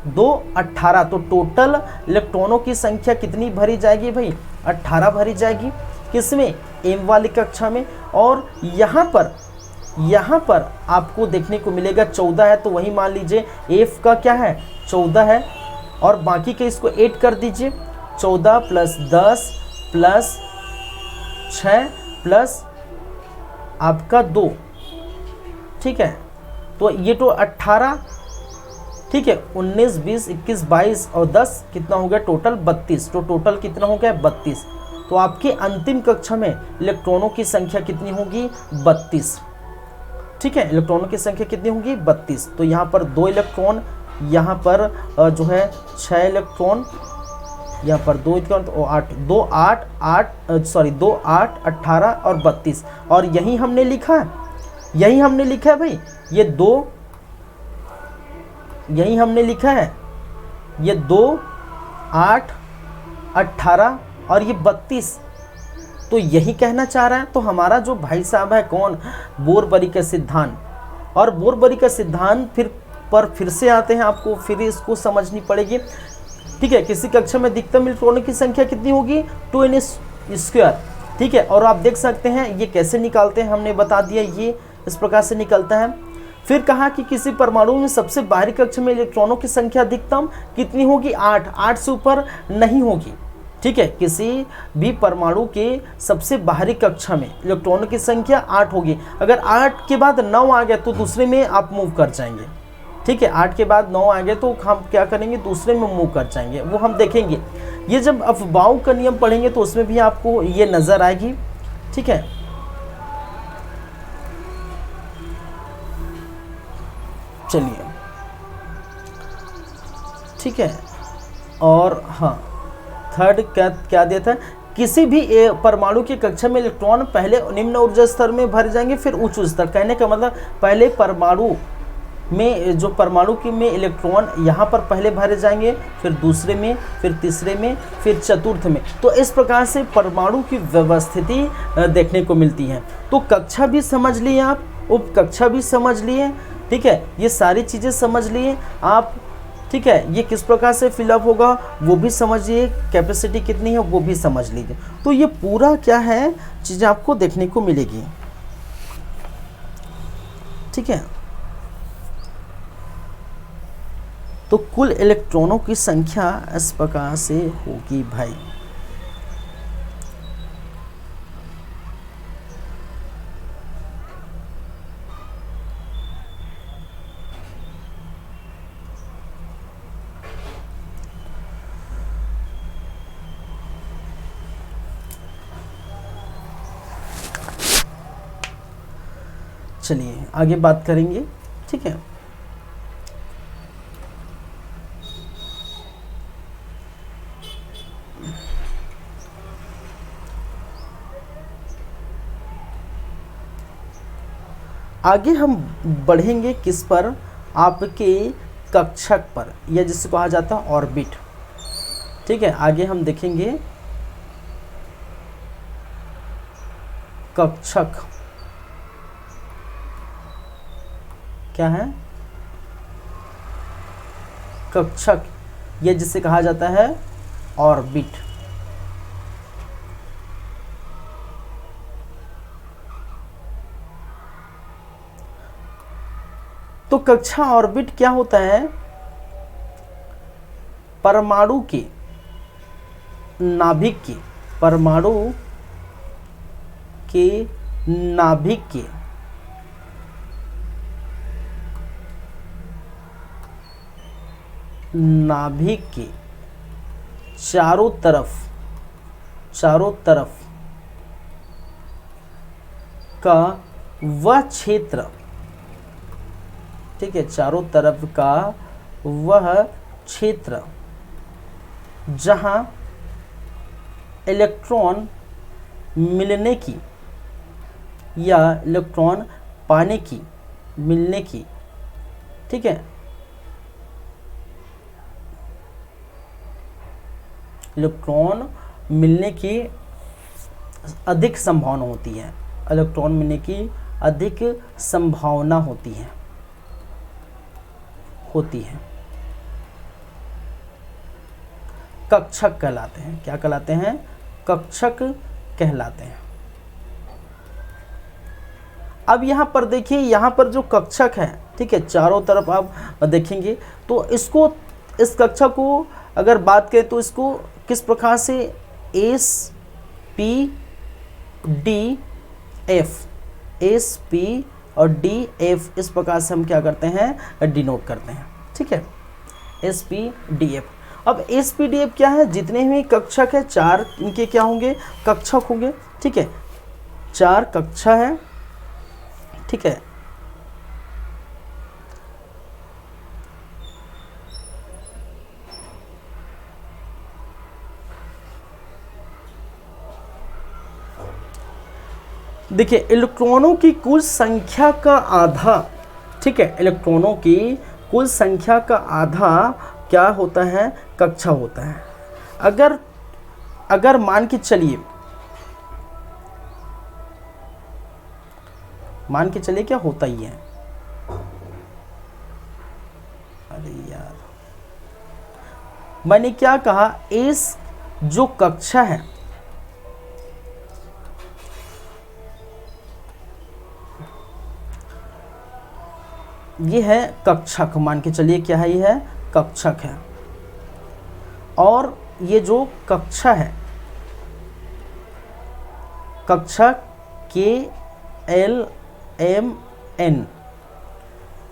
2 18। तो टोटल इलेक्ट्रॉनों की संख्या कितनी भरी जाएगी भाई, 18 भरी जाएगी। किसमें, एम वाली कक्षा में। और यहाँ पर आपको देखने को मिलेगा 14 है, तो वही मान लीजिए एफ का क्या है, 14 है। और बाकी के इसको 8 कर दीजिए, 14 प्लस 10 प्लस 6 प्लस आपका 2, ठीक है, तो ये तो 18, ठीक है, 19 20 21 22 और 10 कितना हो गया, टोटल 32। तो टोटल कितना हो गया, 32। तो आपके अंतिम कक्षा में इलेक्ट्रॉनों की संख्या कितनी होगी, 32, ठीक है, इलेक्ट्रॉनों की संख्या कितनी होगी, 32। तो यहाँ पर 2 इलेक्ट्रॉन, यहाँ पर जो है 6 इलेक्ट्रॉन, यहाँ पर 2 इलेक्ट्रॉन, तो 8 2 8 8 सॉरी 2 8 18 और 32। और यही हमने लिखा है, यही हमने लिखा है भाई, ये 2, यही हमने लिखा है, ये 2 8 18 और ये 32। तो यही कहना चाह रहा है। तो हमारा जो भाई साहब है कौन, बोरबरी का सिद्धांत। और बोरबरी का सिद्धांत फिर से आते हैं, आपको फिर इसको समझनी पड़ेगी, ठीक है। किसी कक्षा में अधिकतम इलेक्ट्रॉनों की संख्या कितनी होगी, 2n², ठीक है। और आप देख सकते हैं ये कैसे निकालते हैं, हमने बता दिया, ये इस प्रकार से निकलता है। फिर कहा कि किसी परमाणु में सबसे बाहरी कक्षा में इलेक्ट्रॉनों की संख्या अधिकतम कितनी होगी, 8 से ऊपर नहीं होगी, ठीक है। किसी भी परमाणु के सबसे बाहरी कक्षा में इलेक्ट्रॉनों की संख्या 8 होगी। अगर 8 के बाद 9 आ गया तो दूसरे में आप मूव कर जाएंगे, ठीक है। 8 के बाद 9 आ गए तो हम क्या करेंगे, दूसरे में मूव कर जाएंगे, वो हम देखेंगे। ये जब अफबाउ का नियम पढ़ेंगे तो उसमें भी आपको ये नज़र आएगी, ठीक है। चलिए, ठीक है। और हाँ, थर्ड क्या दिया था, किसी भी परमाणु की कक्षा में इलेक्ट्रॉन पहले निम्न ऊर्जा स्तर में भरे जाएंगे फिर उच्च स्तर। कहने का मतलब पहले परमाणु में, जो परमाणु की में इलेक्ट्रॉन यहाँ पर पहले भरे जाएंगे, फिर दूसरे में, फिर तीसरे में, फिर चतुर्थ में। तो इस प्रकार से परमाणु की व्यवस्थिति देखने को मिलती है। तो कक्षा भी समझ लिए आप, उपकक्षा भी समझ लिए, ठीक है, ये सारी चीज़ें समझ लिए आप, ठीक है। ये किस प्रकार से फिलअप होगा वो भी समझिए, कैपेसिटी कितनी है वो भी समझ लीजिए। तो ये पूरा क्या है चीज़ें आपको देखने को मिलेगी, ठीक है। तो कुल इलेक्ट्रॉनों की संख्या इस प्रकार से होगी भाई। चलिए आगे बात करेंगे, ठीक है। आगे हम बढ़ेंगे किस पर, आपके कक्षक पर, या जिसे कहा जाता है ऑर्बिट। ठीक है, आगे हम देखेंगे कक्षक क्या है, कक्षक, या जिसे कहा जाता है ऑर्बिट। तो कक्षा ऑर्बिट क्या होता है, परमाणु के नाभिक के, परमाणु के नाभिक के चारों तरफ का वह क्षेत्र, ठीक है, चारों तरफ का वह क्षेत्र जहां इलेक्ट्रॉन मिलने की या इलेक्ट्रॉन पाने की, मिलने की, ठीक है, इलेक्ट्रॉन मिलने की अधिक संभावना होती है, इलेक्ट्रॉन मिलने की अधिक संभावना होती है कक्षक कहलाते हैं। क्या कहलाते हैं, कक्षक कहलाते हैं। अब यहाँ पर देखिए, यहाँ पर जो कक्षक है, ठीक है, चारों तरफ आप देखेंगे तो इसको, इस कक्षक को अगर बात करें तो इसको किस प्रकार से एस पी डी और डी एफ, इस प्रकार से हम क्या करते हैं, डिनोट करते हैं। ठीक है, एस पी डी एफ। अब एस पी डी एफ क्या है, जितने भी कक्षक है, चार इनके क्या होंगे, कक्षक होंगे। ठीक है, चार कक्षा है। ठीक है, देखिए इलेक्ट्रॉनों की कुल संख्या का आधा, ठीक है, इलेक्ट्रॉनों की कुल संख्या का आधा क्या होता है, कक्षा होता है। अगर मान के चलिए क्या होता ही है, अरे यार मैंने क्या कहा, इस जो कक्षा है, ये है कक्षक, मान के चलिए क्या है, ये है कक्षक है। और ये जो कक्षा है, कक्षक KLMN,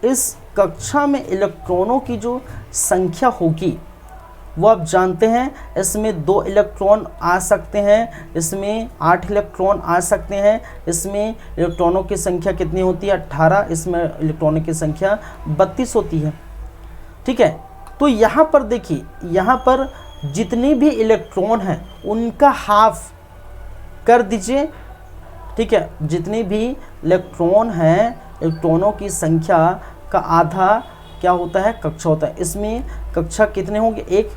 इस कक्षा में इलेक्ट्रॉनों की जो संख्या होगी वो आप जानते हैं, इसमें 2 इलेक्ट्रॉन आ सकते हैं, इसमें 8 इलेक्ट्रॉन आ सकते हैं। इसमें इलेक्ट्रॉनों की संख्या कितनी होती है, 18, इसमें इलेक्ट्रॉनों की संख्या 32 होती है। ठीक है, तो यहाँ पर देखिए, यहाँ पर जितने भी इलेक्ट्रॉन हैं उनका हाफ कर दीजिए। ठीक है, जितने भी इलेक्ट्रॉन हैं, इलेक्ट्रॉनों की संख्या का आधा क्या होता है, कक्षा होता है। इसमें कक्षा कितने होंगे, 1।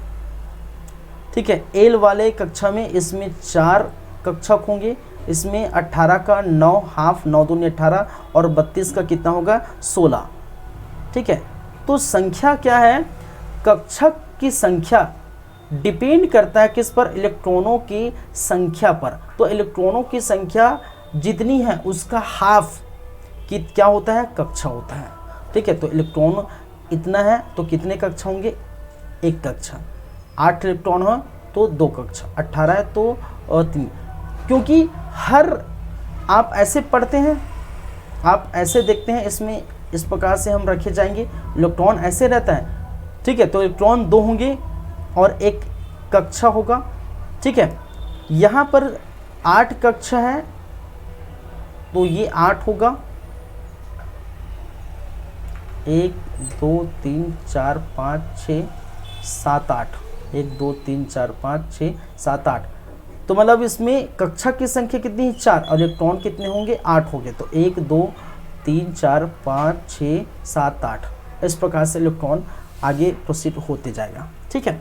ठीक है, एल वाले कक्षा में इसमें 4 कक्षक होंगे। इसमें 18 का 9 हाफ, 9 दूनी 18, और 32 का कितना होगा, 16। ठीक है, तो संख्या क्या है, कक्षक की संख्या डिपेंड करता है किस पर, इलेक्ट्रॉनों की संख्या पर। तो इलेक्ट्रॉनों की संख्या जितनी है उसका हाफ कि क्या होता है, कक्षा होता है। ठीक है, तो इलेक्ट्रॉन इतना है तो कितने कक्षा होंगे, 1 कक्षा। 8 इलेक्ट्रॉन हो तो 2 कक्षा, 18 है तो 3। क्योंकि हर आप ऐसे पढ़ते हैं, आप ऐसे देखते हैं, इसमें इस प्रकार से हम रखे जाएंगे, इलेक्ट्रॉन ऐसे रहता है। ठीक है, तो इलेक्ट्रॉन 2 होंगे और 1 कक्षा होगा। ठीक है, यहाँ पर 8 कक्षा है तो ये 8 होगा, 1 2 3 4 5 6 7 8, 1 2 3 4 5 6 7 8। तो मतलब इसमें कक्षा की संख्या कितनी है, 4, और इलेक्ट्रॉन कितने होंगे, 8 होंगे। तो 1 2 3 4 5 6 7 8 इस प्रकार से इलेक्ट्रॉन आगे प्रोसीड होते जाएगा। ठीक है,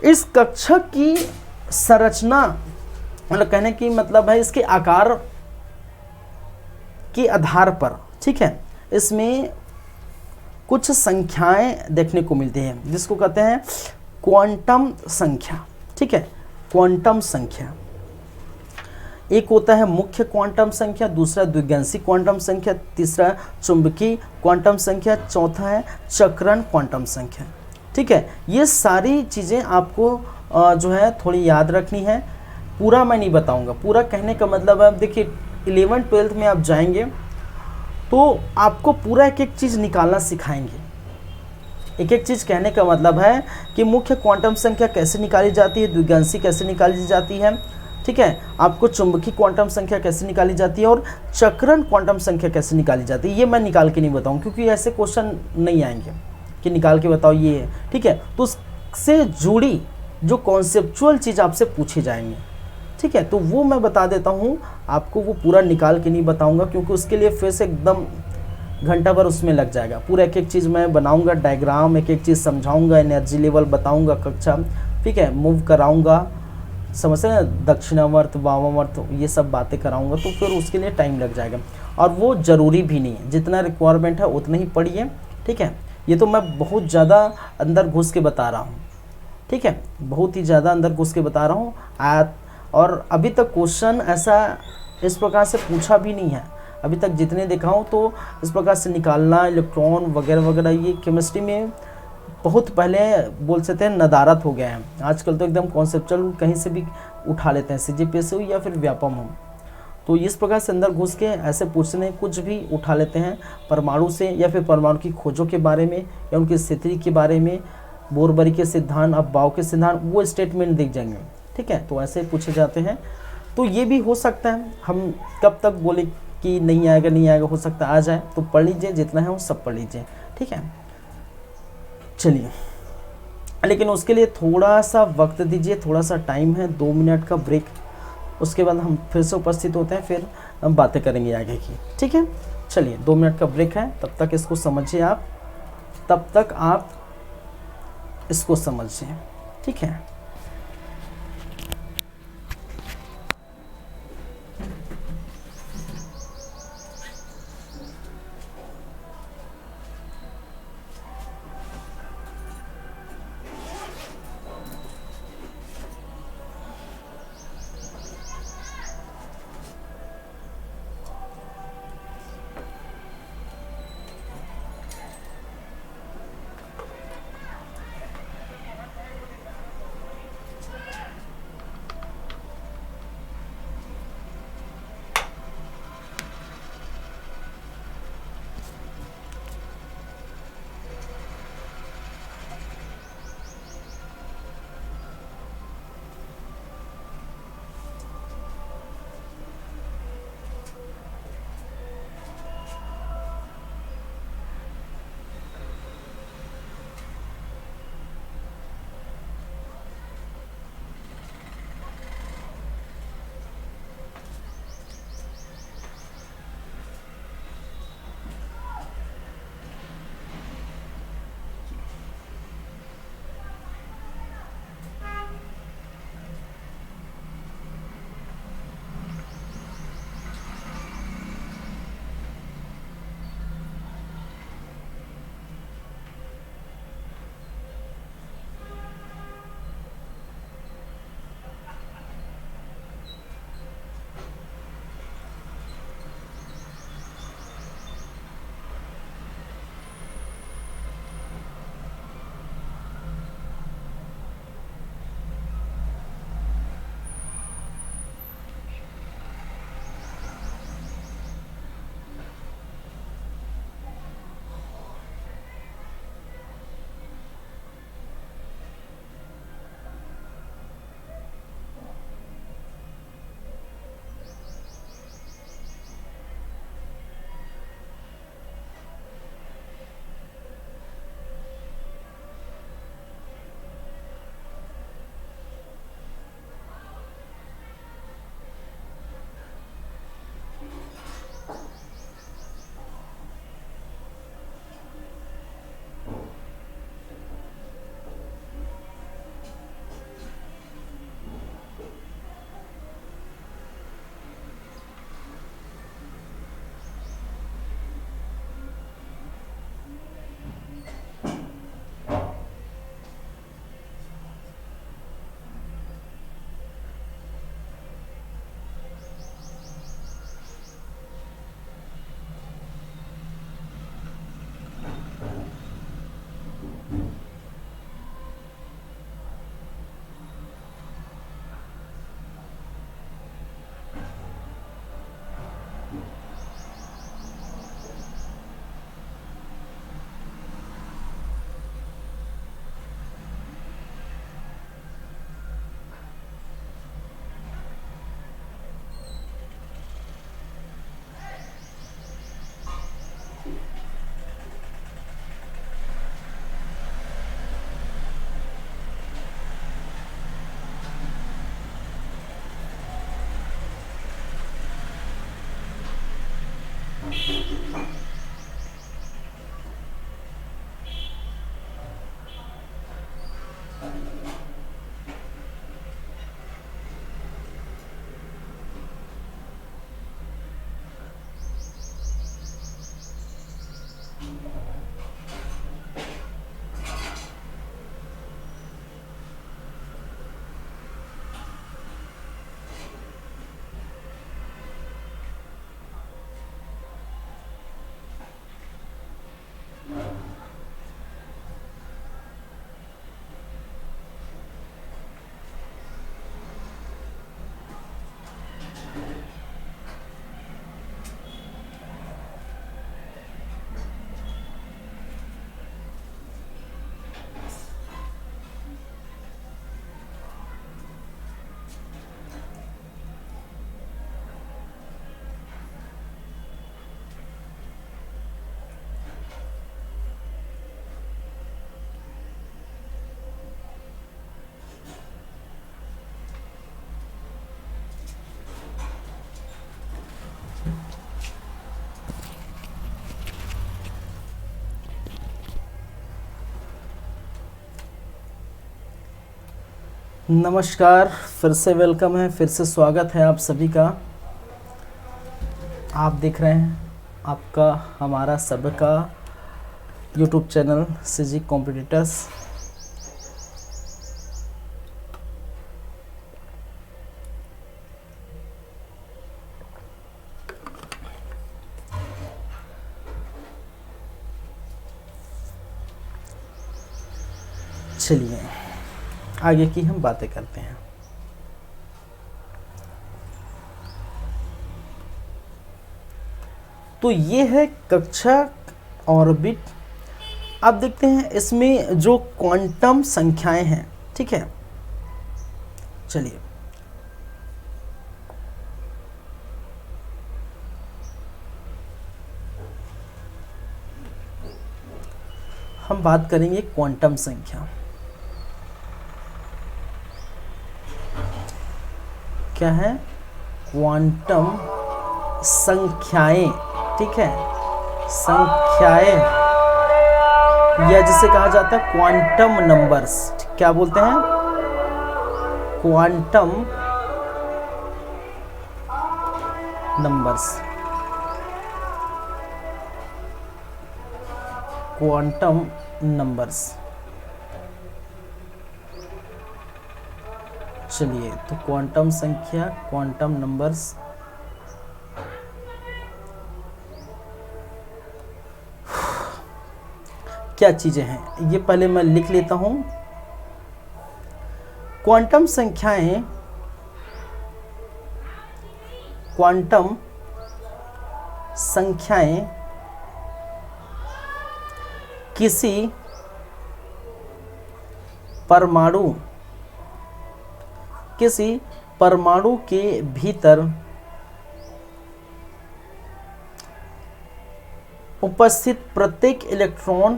इस कक्षा की संरचना मतलब कहने की मतलब है इसके आकार के आधार पर, ठीक है, इसमें कुछ संख्याएं देखने को मिलती हैं जिसको कहते हैं क्वांटम संख्या। ठीक है, क्वांटम संख्या, एक होता है मुख्य क्वांटम संख्या, दूसरा द्विगंशी क्वांटम संख्या, तीसरा चुंबकीय क्वांटम संख्या, चौथा है चक्रण क्वांटम संख्या। ठीक है, ये सारी चीज़ें आपको जो है थोड़ी याद रखनी है। पूरा मैं नहीं बताऊंगा, पूरा कहने का मतलब है देखिए 11th 12th में आप जाएंगे तो आपको पूरा एक एक चीज़ निकालना सिखाएंगे। एक एक चीज़ कहने का मतलब है कि मुख्य क्वांटम संख्या कैसे निकाली जाती है, द्विगंशी कैसे निकाली जाती है, ठीक है, आपको चुंबकीय क्वांटम संख्या कैसे निकाली जाती है और चक्रण क्वांटम संख्या कैसे निकाली जाती है। ये मैं निकाल के नहीं बताऊँ क्योंकि ऐसे क्वेश्चन नहीं आएंगे कि निकाल के बताओ ये है। ठीक है, तो उससे जुड़ी जो कॉन्सेप्चुअल चीज़ आपसे पूछे जाएंगे, ठीक है, तो वो मैं बता देता हूँ आपको। वो पूरा निकाल के नहीं बताऊँगा क्योंकि उसके लिए फिर से एकदम घंटा भर उसमें लग जाएगा। पूरा एक एक चीज़ मैं बनाऊँगा, डायग्राम एक एक चीज़ समझाऊँगा, एनर्जी लेवल बताऊँगा कक्षा, ठीक है, मूव कराऊँगा, समझते हैं, दक्षिणावर्त वामावर्त ये सब बातें कराऊँगा, तो फिर उसके लिए टाइम लग जाएगा और वो ज़रूरी भी नहीं है। जितना रिक्वायरमेंट है उतना ही पढ़िए। ठीक है, ये तो मैं बहुत ज़्यादा अंदर घुस के बता रहा हूँ। ठीक है, बहुत ही ज़्यादा अंदर घुस के बता रहा हूँ और अभी तक क्वेश्चन ऐसा इस प्रकार से पूछा भी नहीं है। अभी तक जितने देखा हूँ तो इस प्रकार से निकालना, इलेक्ट्रॉन वगैरह वगैरह, ये केमिस्ट्री में बहुत पहले बोल सकते हैं नदारत हो गया है। आजकल तो एकदम कॉन्सेप्चुअल कहीं से भी उठा लेते हैं, CGPSC हो या फिर व्यापम हो, तो इस प्रकार से अंदर घुस के ऐसे पूछने कुछ भी उठा लेते हैं परमाणु से या फिर परमाणु की खोजों के बारे में या उनकी स्थिति के बारे में, बोरबरी के सिद्धांत, अफबाव के सिद्धांत, वो स्टेटमेंट दिख जाएंगे। ठीक है, तो ऐसे पूछे जाते हैं। तो ये भी हो सकता है, हम कब तक बोले कि नहीं आएगा नहीं आएगा, हो सकता है आ जाए, तो पढ़ लीजिए, जितना है वो सब पढ़ लीजिए। ठीक है, चलिए, लेकिन उसके लिए थोड़ा सा वक्त दीजिए, थोड़ा सा टाइम है, 2 मिनट का ब्रेक, उसके बाद हम फिर से उपस्थित होते हैं, फिर हम बातें करेंगे आगे की। ठीक है, चलिए 2 मिनट का ब्रेक है, तब तक इसको समझिए आप, तब तक आप इसको समझिए। ठीक है, नमस्कार, फिर से वेलकम है, फिर से स्वागत है आप सभी का। आप देख रहे हैं आपका हमारा सबका यूट्यूब चैनल सीजी कॉम्पिटिटर्स। चलिए आगे की हम बातें करते हैं। तो ये है कक्षा ऑर्बिट। अब देखते हैं इसमें जो क्वांटम संख्याएं हैं, ठीक है। चलिए हम बात करेंगे क्वांटम संख्या। क्या है? क्वांटम संख्याएं, ठीक है। संख्याएं या जिसे कहा जाता है क्वांटम नंबर्स। क्या बोलते हैं? Quantum numbers. Quantum numbers. चलिए, तो क्वांटम संख्या, क्वांटम नंबर्स। क्या चीजें हैं ये पहले मैं लिख लेता हूं। क्वांटम संख्याएं, क्वांटम संख्याएं किसी परमाणु के भीतर उपस्थित प्रत्येक इलेक्ट्रॉन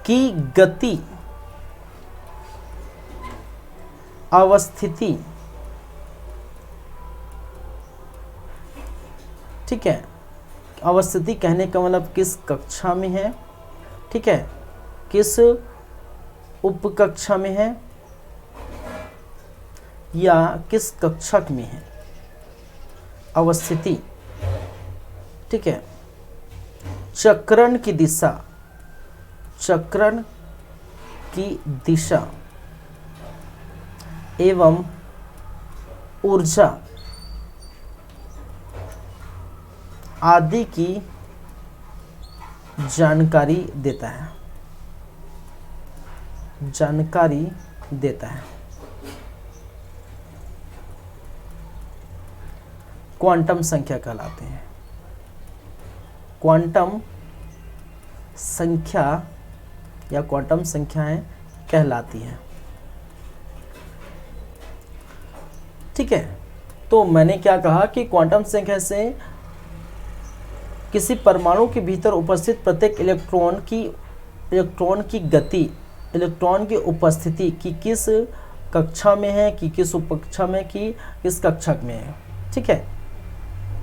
की गति, अवस्थिति, ठीक है। अवस्थिति कहने का मतलब किस कक्षा में है, ठीक है, किस उपकक्षा में है या किस कक्षक में है, अवस्थिति, ठीक है। चक्रण की दिशा एवं ऊर्जा आदि की जानकारी देता है। क्वांटम संख्या कहलाते हैं। क्वांटम संख्या या क्वांटम संख्याएं कहलाती हैं, ठीक है। तो मैंने क्या कहा कि क्वांटम संख्या से किसी परमाणु के भीतर उपस्थित प्रत्येक इलेक्ट्रॉन की गति, इलेक्ट्रॉन की उपस्थिति की किस कक्षा में है, कि किस उपकक्षा में, कि किस कक्षक में है, ठीक है।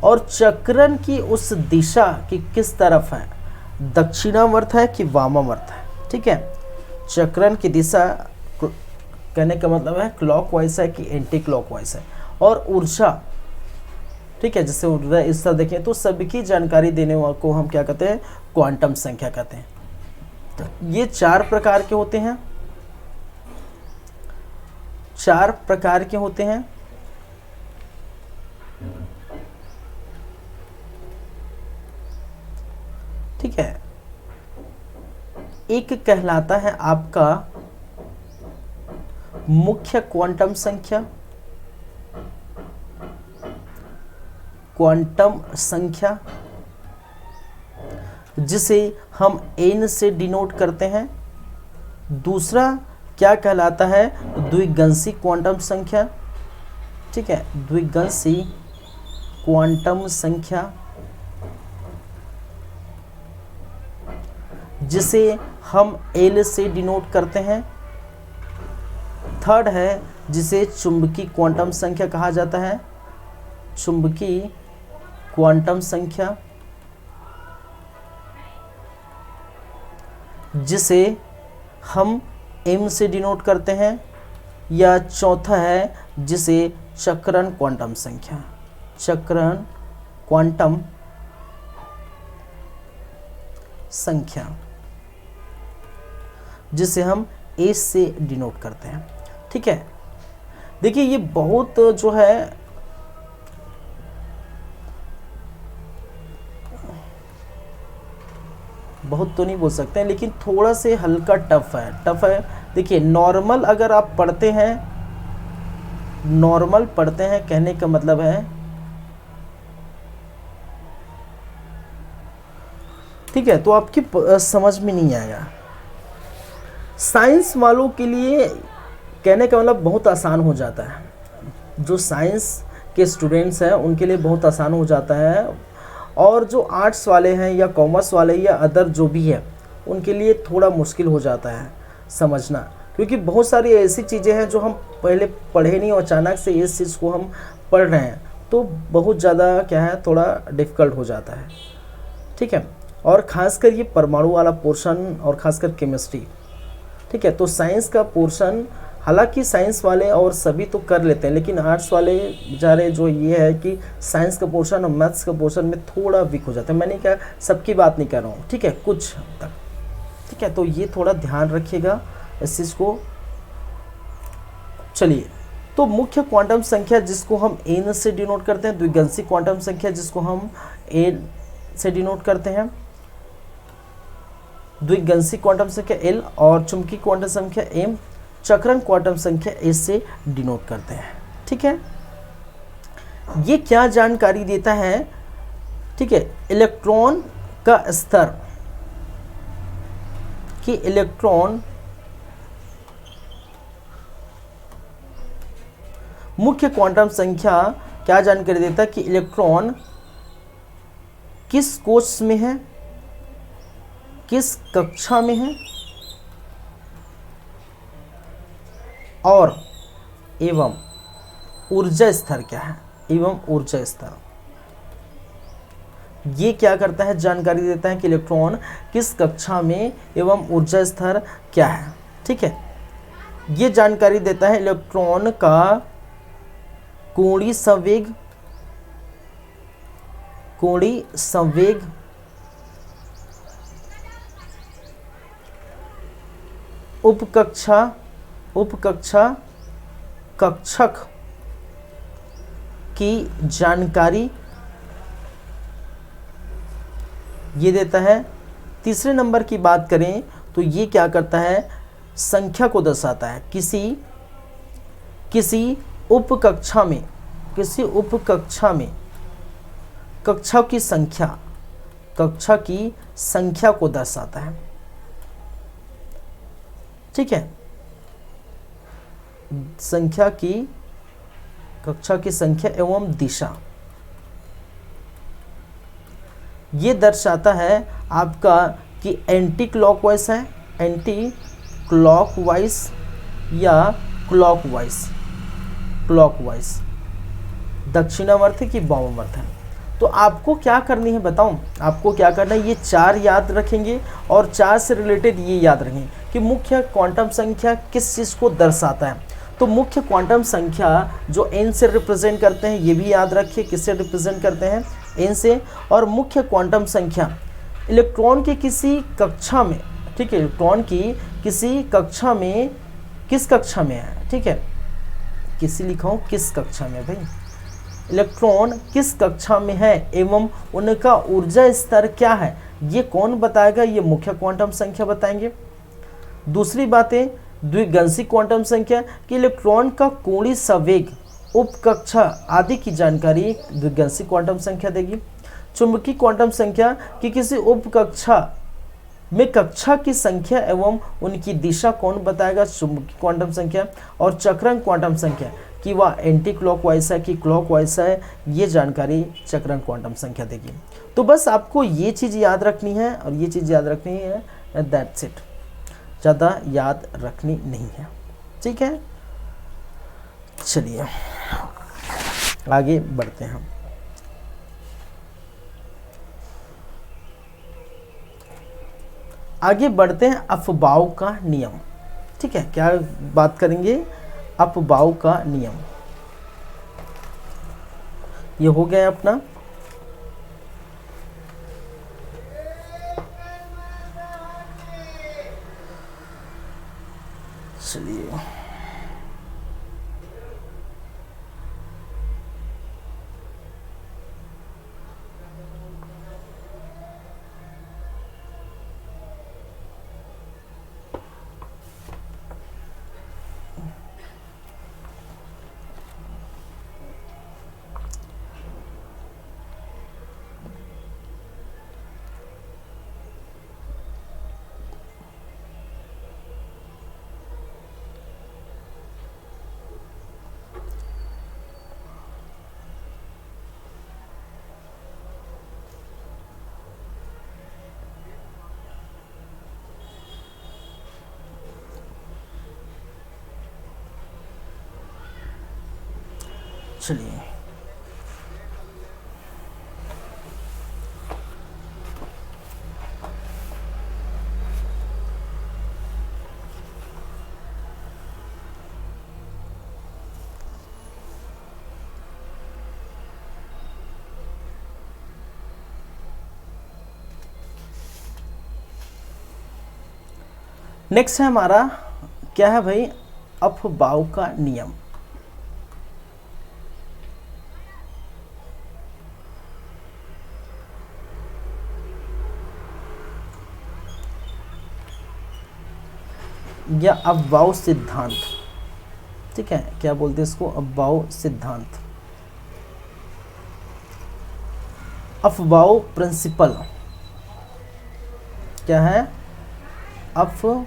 और चक्रण की उस दिशा की किस तरफ है, दक्षिणावर्त है कि वामावर्त है, ठीक है। चक्रण की दिशा कहने का मतलब है क्लॉकवाइज है कि एंटी क्लॉकवाइज है। और ऊर्जा, ठीक है, जैसे ऊर्जा इस तरह देखें तो सबकी जानकारी देने वाले को हम क्या कहते हैं? क्वांटम संख्या कहते हैं। तो ये 4 प्रकार के होते हैं। 4 प्रकार के होते हैं, ठीक है। एक कहलाता है आपका मुख्य क्वांटम संख्या, जिसे हम n से डिनोट करते हैं। दूसरा क्या कहलाता है? द्विगंशी क्वांटम संख्या, ठीक है, द्विगंशी क्वांटम संख्या, जिसे हम L से डिनोट करते हैं। थर्ड है जिसे चुंबकीय क्वांटम संख्या कहा जाता है, चुंबकीय क्वांटम संख्या, जिसे हम m से डिनोट करते हैं। या चौथा है जिसे चक्रण क्वांटम संख्या, चक्रण क्वांटम संख्या, जिसे हम a से डिनोट करते हैं। ठीक है, देखिए ये बहुत जो है बहुत तो नहीं बोल सकते हैं, लेकिन थोड़ा से हल्का टफ है। देखिए नॉर्मल अगर आप पढ़ते हैं, नॉर्मल पढ़ते हैं कहने का मतलब है, ठीक है, तो आपकी समझ में नहीं आएगा। साइंस वालों के लिए कहने का मतलब बहुत आसान हो जाता है, जो साइंस के स्टूडेंट्स हैं उनके लिए बहुत आसान हो जाता है, और जो आर्ट्स वाले हैं या कॉमर्स वाले या अदर जो भी है उनके लिए थोड़ा मुश्किल हो जाता है समझना, क्योंकि बहुत सारी ऐसी चीज़ें हैं जो हम पहले पढ़े नहीं और अचानक से इस चीज़ को हम पढ़ रहे हैं, तो बहुत ज़्यादा क्या है, थोड़ा डिफ़िकल्ट हो जाता है। ठीक है, और ख़ासकर ये परमाणु वाला पोर्शन और ख़ासकर केमिस्ट्री। ठीक है, तो साइंस का पोर्शन, हालांकि साइंस वाले और सभी तो कर लेते हैं, लेकिन आर्ट्स वाले बेचारे जो ये है कि साइंस का पोर्शन और मैथ्स का पोर्शन में थोड़ा वीक हो जाता है। मैंने कहा सबकी बात नहीं कर रहा हूँ, ठीक है, कुछ हद तक। ठीक है, तो ये थोड़ा ध्यान रखिएगा इस चीज़ को। चलिए, तो मुख्य क्वांटम संख्या जिसको हम n से डिनोट करते हैं, द्विगंशी क्वांटम संख्या जिसको हम a से डिनोट करते हैं, द्विगंशी क्वांटम संख्या l, और चुंबकीय क्वांटम संख्या m, चक्रण क्वांटम संख्या a से डिनोट करते हैं। ठीक है, ये क्या जानकारी देता है? ठीक है, इलेक्ट्रॉन का स्तर, कि इलेक्ट्रॉन मुख्य क्वांटम संख्या क्या जानकारी देता है कि इलेक्ट्रॉन किस कोश में है, किस कक्षा में है, और एवं ऊर्जा स्तर क्या है, एवं ऊर्जा स्तर। ये क्या करता है, जानकारी देता है कि इलेक्ट्रॉन किस कक्षा में एवं ऊर्जा स्तर क्या है। ठीक है, ये जानकारी देता है इलेक्ट्रॉन का कोणीय संवेग, कोणीय संवेग, उपकक्षा, उपकक्षा, कक्षक की जानकारी ये देता है। तीसरे नंबर की बात करें तो ये क्या करता है, संख्या को दर्शाता है, किसी उपकक्षा में, किसी उपकक्षा में कक्षा की संख्या, कक्षा की संख्या को दर्शाता है। ठीक है, संख्या की, कक्षा की संख्या एवं दिशा, ये दर्शाता है आपका कि एंटी क्लॉकवाइज है, एंटी क्लॉकवाइज या क्लॉकवाइज, क्लॉकवाइज दक्षिणावर्त की वामावर्त है। तो आपको क्या करनी है बताऊं, आपको क्या करना है, ये चार याद रखेंगे और चार से रिलेटेड ये याद रखेंगे कि मुख्य क्वांटम संख्या किस चीज़ को दर्शाता है। तो मुख्य क्वांटम संख्या जो n से रिप्रेजेंट करते हैं, ये भी याद रखिए किससे रिप्रेजेंट करते हैं, n से। और मुख्य क्वांटम संख्या इलेक्ट्रॉन की किसी कक्षा में, ठीक है, इलेक्ट्रॉन की किसी कक्षा में, किस कक्षा में है, ठीक है, किसी लिखा हूँ किस कक्षा में, भाई इलेक्ट्रॉन किस कक्षा में है एवं उनका ऊर्जा स्तर क्या है, ये कौन बताएगा, ये मुख्य क्वांटम संख्या बताएंगे। दूसरी बातें, द्विगंशी क्वांटम संख्या कि इलेक्ट्रॉन का कोणीय संवेग, उपकक्षा आदि की जानकारी द्विगंशी क्वांटम संख्या देगी। चुंबकीय क्वांटम संख्या कि किसी उपकक्षा में कक्षा की संख्या एवं उनकी दिशा कौन बताएगा, चुंबकीय क्वांटम संख्या। और चक्रण क्वांटम संख्या कि वह एंटी क्लॉकवाइज है कि क्लॉकवाइज है, ये जानकारी चक्रण क्वांटम संख्या देगी। तो बस आपको ये चीज़ याद रखनी है और ये चीज़ याद रखनी है, दैट्स इट, ज़्यादा याद रखनी नहीं है। ठीक है, चलिए आगे बढ़ते हैं हम। आगे बढ़ते हैं अफबाव का नियम। ठीक है, क्या बात करेंगे? अफबाव का नियम। ये हो गया अपना। चलिए चलिए नेक्स्ट है हमारा, क्या है भाई? अफबाव का नियम। या अफबाव सिद्धांत। ठीक है, क्या बोलते हैं इसको? अफबाव सिद्धांत, अफबाव प्रिंसिपल। क्या है? अफबाव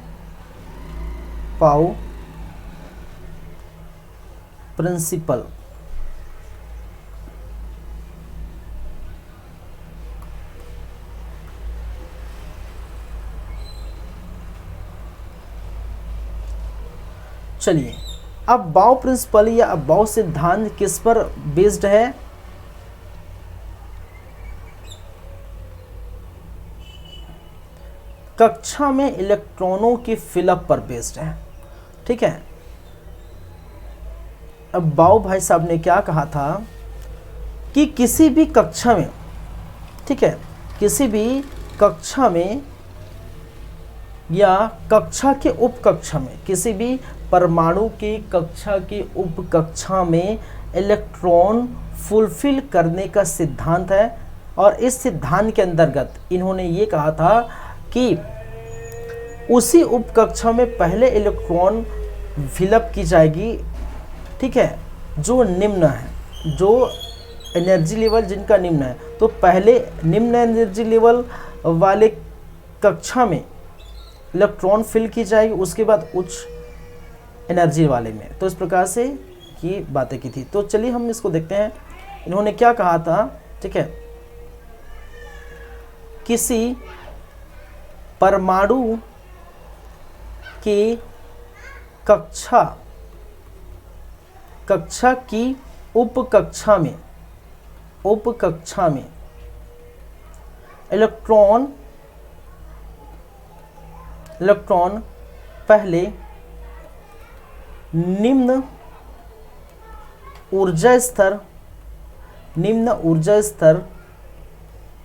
प्रिंसिपल। चलिए, अफबाव प्रिंसिपल या अफबाव सिद्धांत किस पर बेस्ड है? कक्षा में इलेक्ट्रॉनों की फिलअप पर बेस्ड है। ठीक है, अफबाव भाई साहब ने क्या कहा था कि किसी भी कक्षा में, ठीक है, किसी भी कक्षा में या कक्षा के उपकक्षा में, किसी भी परमाणु की कक्षा की उपकक्षा में इलेक्ट्रॉन फुलफिल करने का सिद्धांत है। और इस सिद्धांत के अंतर्गत इन्होंने ये कहा था कि उसी उपकक्षा में पहले इलेक्ट्रॉन फिलअप की जाएगी, ठीक है, जो निम्न है, जो एनर्जी लेवल जिनका निम्न है। तो पहले निम्न एनर्जी लेवल वाले कक्षा में इलेक्ट्रॉन फिल की जाएगी, उसके बाद उच्च एनर्जी वाले में। तो इस प्रकार से ये बातें की थी। तो चलिए हम इसको देखते हैं, इन्होंने क्या कहा था। ठीक है, किसी परमाणु की कक्षा की उपकक्षा में इलेक्ट्रॉन पहले निम्न ऊर्जा स्तर,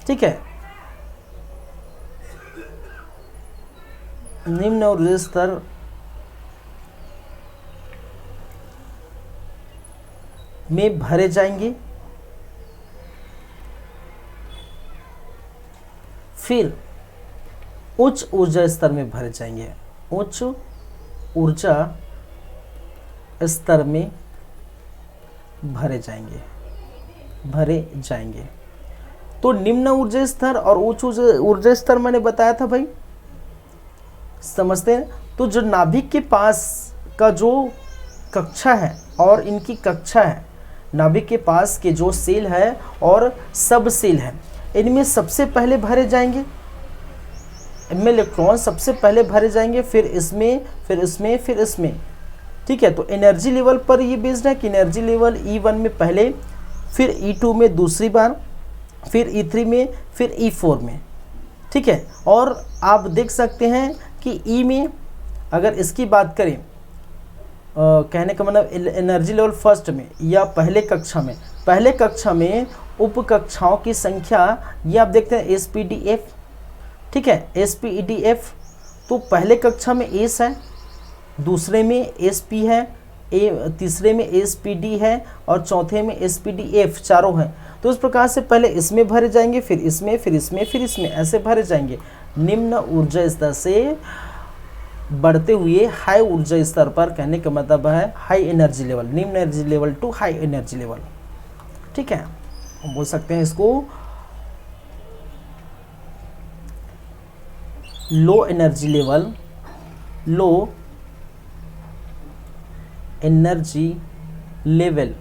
ठीक है, निम्न ऊर्जा स्तर में भरे जाएंगे, फिर उच्च ऊर्जा स्तर में भरे जाएंगे, उच्च ऊर्जा स्तर में भरे जाएंगे। तो निम्न ऊर्जा स्तर और उच्च ऊर्जा स्तर मैंने बताया था भाई, समझते हैं। तो जो नाभिक के पास का जो कक्षा है और इनकी कक्षा है, नाभिक के पास के जो सेल है और सब सेल है, इनमें सबसे पहले भरे जाएंगे, इनमें इलेक्ट्रॉन सबसे पहले भरे जाएंगे, फिर इसमें, फिर इसमें, फिर इसमें। ठीक है। तो एनर्जी लेवल पर ये बेस्ड है कि एनर्जी लेवल E1 में पहले, फिर E2 में दूसरी बार, फिर E3 में, फिर E4 में, ठीक है। और आप देख सकते हैं कि E में अगर इसकी बात करें, कहने का मतलब एनर्जी लेवल फर्स्ट में या पहले कक्षा में उप कक्षाओं की संख्या, ये आप देखते हैं SPDF, ठीक है, SPDF। तो पहले कक्षा में एस है, दूसरे में SP है, तीसरे में SPD है और चौथे में SPDF, चारों हैं। तो इस प्रकार से पहले इसमें भरे जाएंगे, फिर इसमें, फिर इसमें, फिर इसमें, ऐसे भरे जाएंगे निम्न ऊर्जा स्तर से बढ़ते हुए हाई ऊर्जा स्तर पर। कहने का मतलब है हाई एनर्जी लेवल, निम्न energy level to high energy level, ठीक है। हम बोल सकते हैं इसको low energy level, low energy level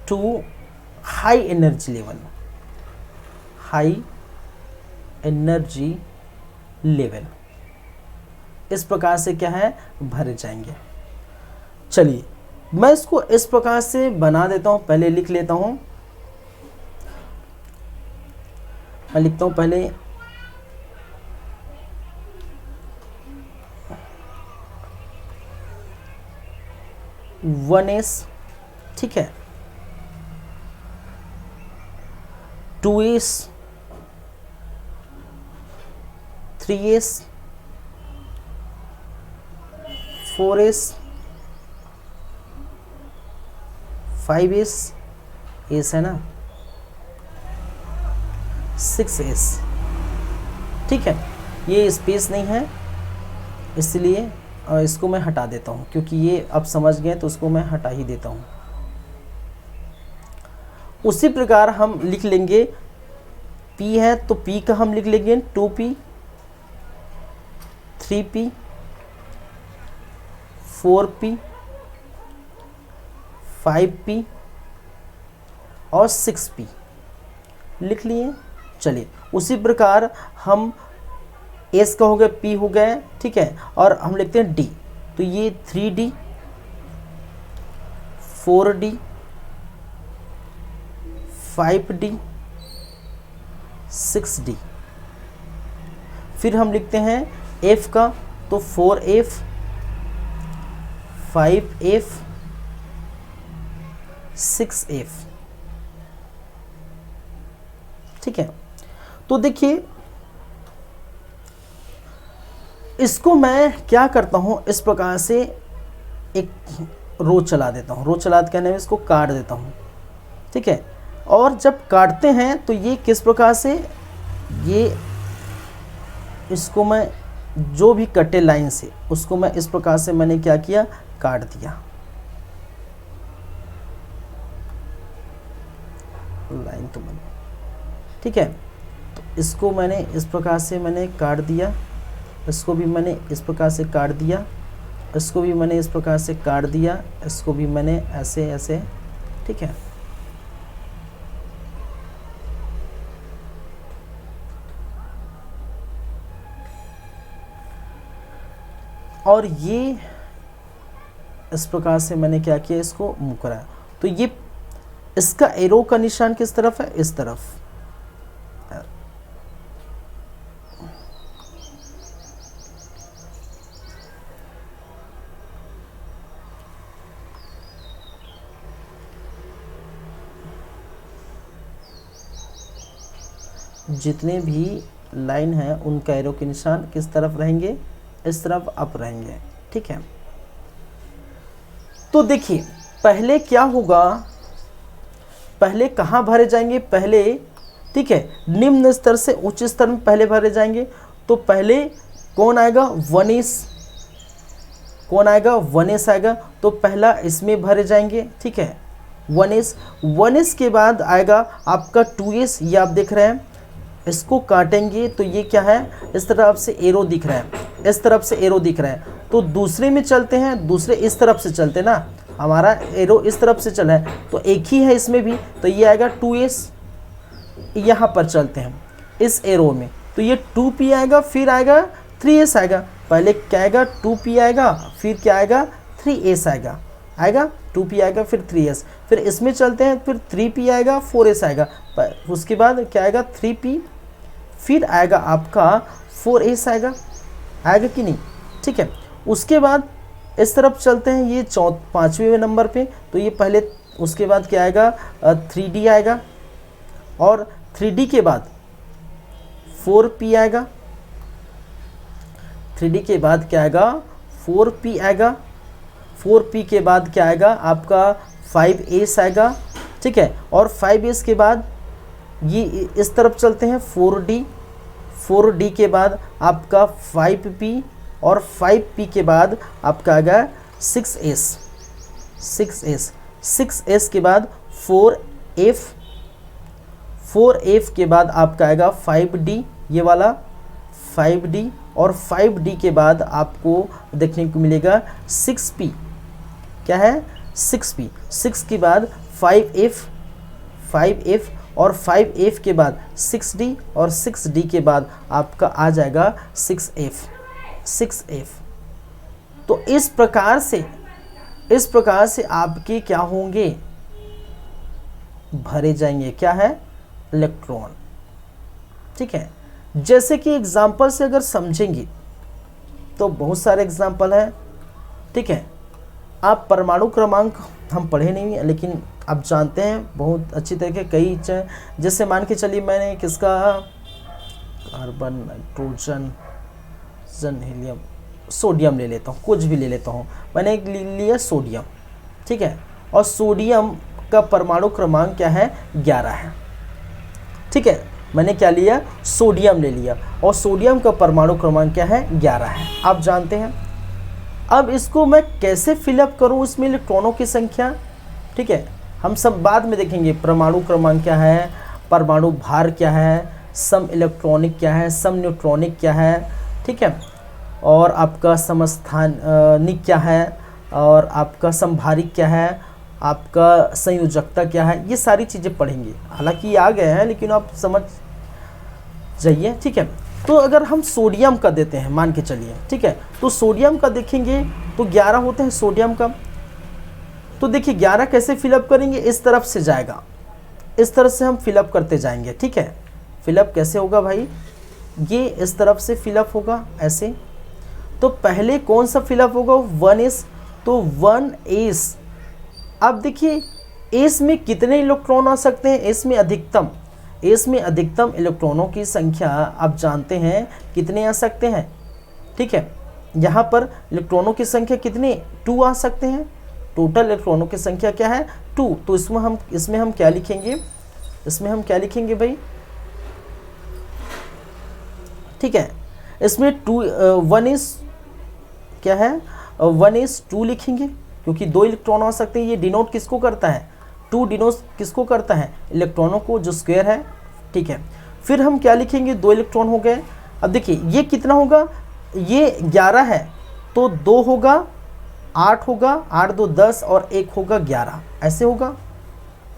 to high energy level, high energy level, इस प्रकार से क्या है भरे जाएंगे। चलिए मैं इसको इस प्रकार से बना देता हूं, पहले लिख लेता हूं। मैं लिखता हूं पहले 1s, ठीक है, 2s, 3s, 4s, 5s, S है ना, 6s, ठीक है। ये स्पेस नहीं है इसलिए इसको मैं हटा देता हूँ, क्योंकि ये अब समझ गए तो उसको मैं हटा ही देता हूँ। उसी प्रकार हम लिख लेंगे P है तो P का हम लिख लेंगे 2P, 3P, 4P, 5P और 6P लिख लिए। चलिए उसी प्रकार हम S का हो गया, P हो गया, ठीक है, और हम लिखते हैं D। तो ये 3D, 4D, 5D, 6D। फिर हम लिखते हैं F का, तो 4F, 5F, 6F, ठीक है। तो देखिए इसको मैं क्या करता हूं, इस प्रकार से एक रो चला देता हूं, रो चला कहने में इसको काट देता हूं, ठीक है। और जब काटते हैं तो ये किस प्रकार से, ये इसको मैं जो भी कटे लाइन से उसको मैं इस प्रकार से मैंने क्या किया, काट दिया। लाइन तो बन, ठीक है। तो इसको मैंने इस प्रकार से मैंने काट दिया, इसको भी मैंने इस प्रकार से काट दिया, इसको भी मैंने इस प्रकार से काट दिया, इसको भी मैंने ऐसे ऐसे, ठीक है। और ये इस प्रकार से मैंने क्या किया, इसको मुँह कराया। तो ये इसका एरो का निशान किस तरफ है, इस तरफ। जितने भी लाइन है उनका एरो के निशान किस तरफ रहेंगे, इस तरफ अप रहेंगे, ठीक है। तो देखिए पहले क्या होगा, पहले कहाँ भरे जाएंगे, पहले, ठीक है, निम्न स्तर से उच्च स्तर में पहले भरे जाएंगे। तो पहले कौन आएगा, 1s, कौन आएगा, 1s आएगा। तो पहला इसमें भरे जाएंगे, ठीक है, 1s। 1s के बाद आएगा आपका 2s, ये आप देख रहे हैं, इसको काटेंगे तो ये क्या है, इस तरफ से एरो दिख रहा है, इस तरफ से एरो दिख रहा है। तो दूसरे में चलते हैं, दूसरे इस तरफ से चलते ना, हमारा एरो इस तरफ से चला है तो एक ही है इसमें भी, तो ये आएगा 2s। यहाँ पर चलते हैं इस एरो में, तो ये 2p आएगा, फिर आएगा 3s आएगा। पहले क्या आएगा 2p आएगा, फिर क्या आएगा 3s आएगा 2p आएगा फिर 3s, फिर इसमें चलते हैं, फिर 3p आएगा 4s आएगा, उसके बाद क्या आएगा 3p, फिर आएगा आपका 4s आएगा कि नहीं, ठीक है। उसके बाद इस तरफ चलते हैं, ये 5वें नंबर पे, तो ये पहले, उसके बाद क्या आएगा 3d आएगा, और 3d के बाद 4p आएगा, 3d के बाद क्या आएगा 4p आएगा, 4p के बाद क्या आएगा आपका 5s आएगा, ठीक है। और 5s के बाद ये इस तरफ चलते हैं 4d के बाद आपका 5p, और 5p के बाद आपका आएगा 6s के बाद 4f के बाद आपका आएगा 5d, ये वाला 5d, और 5d के बाद आपको देखने को मिलेगा 6p, क्या है 6p, 6 के बाद 5f, और 5f के बाद 6d, और 6d के बाद आपका आ जाएगा 6f। तो इस प्रकार से आपके क्या होंगे, भरे जाएंगे, क्या है इलेक्ट्रॉन, ठीक है। जैसे कि एग्जाम्पल से अगर समझेंगे तो बहुत सारे एग्जाम्पल है, ठीक है। आप परमाणु क्रमांक हम पढ़े नहीं है, लेकिन आप जानते हैं बहुत अच्छी तरीके कई, जैसे मान के चलिए मैंने किसका कार्बन, नाइट्रोजन, हीलियम, सोडियम ले लेता हूँ, कुछ भी ले लेता हूँ, मैंने एक लिया सोडियम, ठीक है। और सोडियम का परमाणु क्रमांक क्या है 11 है, ठीक है। मैंने क्या लिया सोडियम ले लिया, और सोडियम का परमाणु क्रमांक क्या है 11 है, आप जानते हैं। अब इसको मैं कैसे फिलअप करूँ, इसमें इलेक्ट्रॉनों की संख्या, ठीक है, हम सब बाद में देखेंगे। परमाणु क्रमांक क्या है, परमाणु भार क्या है, सम इलेक्ट्रॉनिक क्या है, सम न्यूट्रॉनिक क्या है, ठीक है, और आपका समस्थानिक क्या है, और आपका समभारिक क्या है, आपका संयोजकता क्या है, ये सारी चीज़ें पढ़ेंगे। हालांकि ये आ गए हैं, लेकिन आप समझ जाइए, ठीक है। तो अगर हम सोडियम का देते हैं, मान के चलिए, ठीक है, तो सोडियम का देखेंगे तो 11 होते हैं सोडियम का। तो देखिए 11 कैसे फिलअप करेंगे, इस तरफ से जाएगा, इस तरफ से हम फिलअप करते जाएंगे, ठीक है। फिलअप कैसे होगा भाई, ये इस तरफ से फिलअप होगा ऐसे। तो पहले कौन सा फिलअप होगा 1s, तो 1s। अब देखिए एस में कितने इलेक्ट्रॉन आ सकते हैं, एस में अधिकतम इलेक्ट्रॉनों की संख्या आप जानते हैं कितने आ सकते हैं, ठीक है। यहाँ पर इलेक्ट्रॉनों की संख्या कितने 2 आ सकते हैं, टोटल इलेक्ट्रॉनों की संख्या क्या है 2। तो इसमें हम क्या लिखेंगे, भाई, ठीक है। इसमें 1s क्या है 1s 2 लिखेंगे, क्योंकि 2 इलेक्ट्रॉन आ सकते हैं। ये डिनोट किसको करता है, 2 डिनोट किसको करता है, इलेक्ट्रॉनों को, जो स्क्वायर है, ठीक है। फिर हम क्या लिखेंगे, 2 इलेक्ट्रॉन हो गए। अब देखिए ये कितना होगा, ये 11 है तो 2 होगा, 8 होगा, 8 2 10, और 1 होगा 11, ऐसे होगा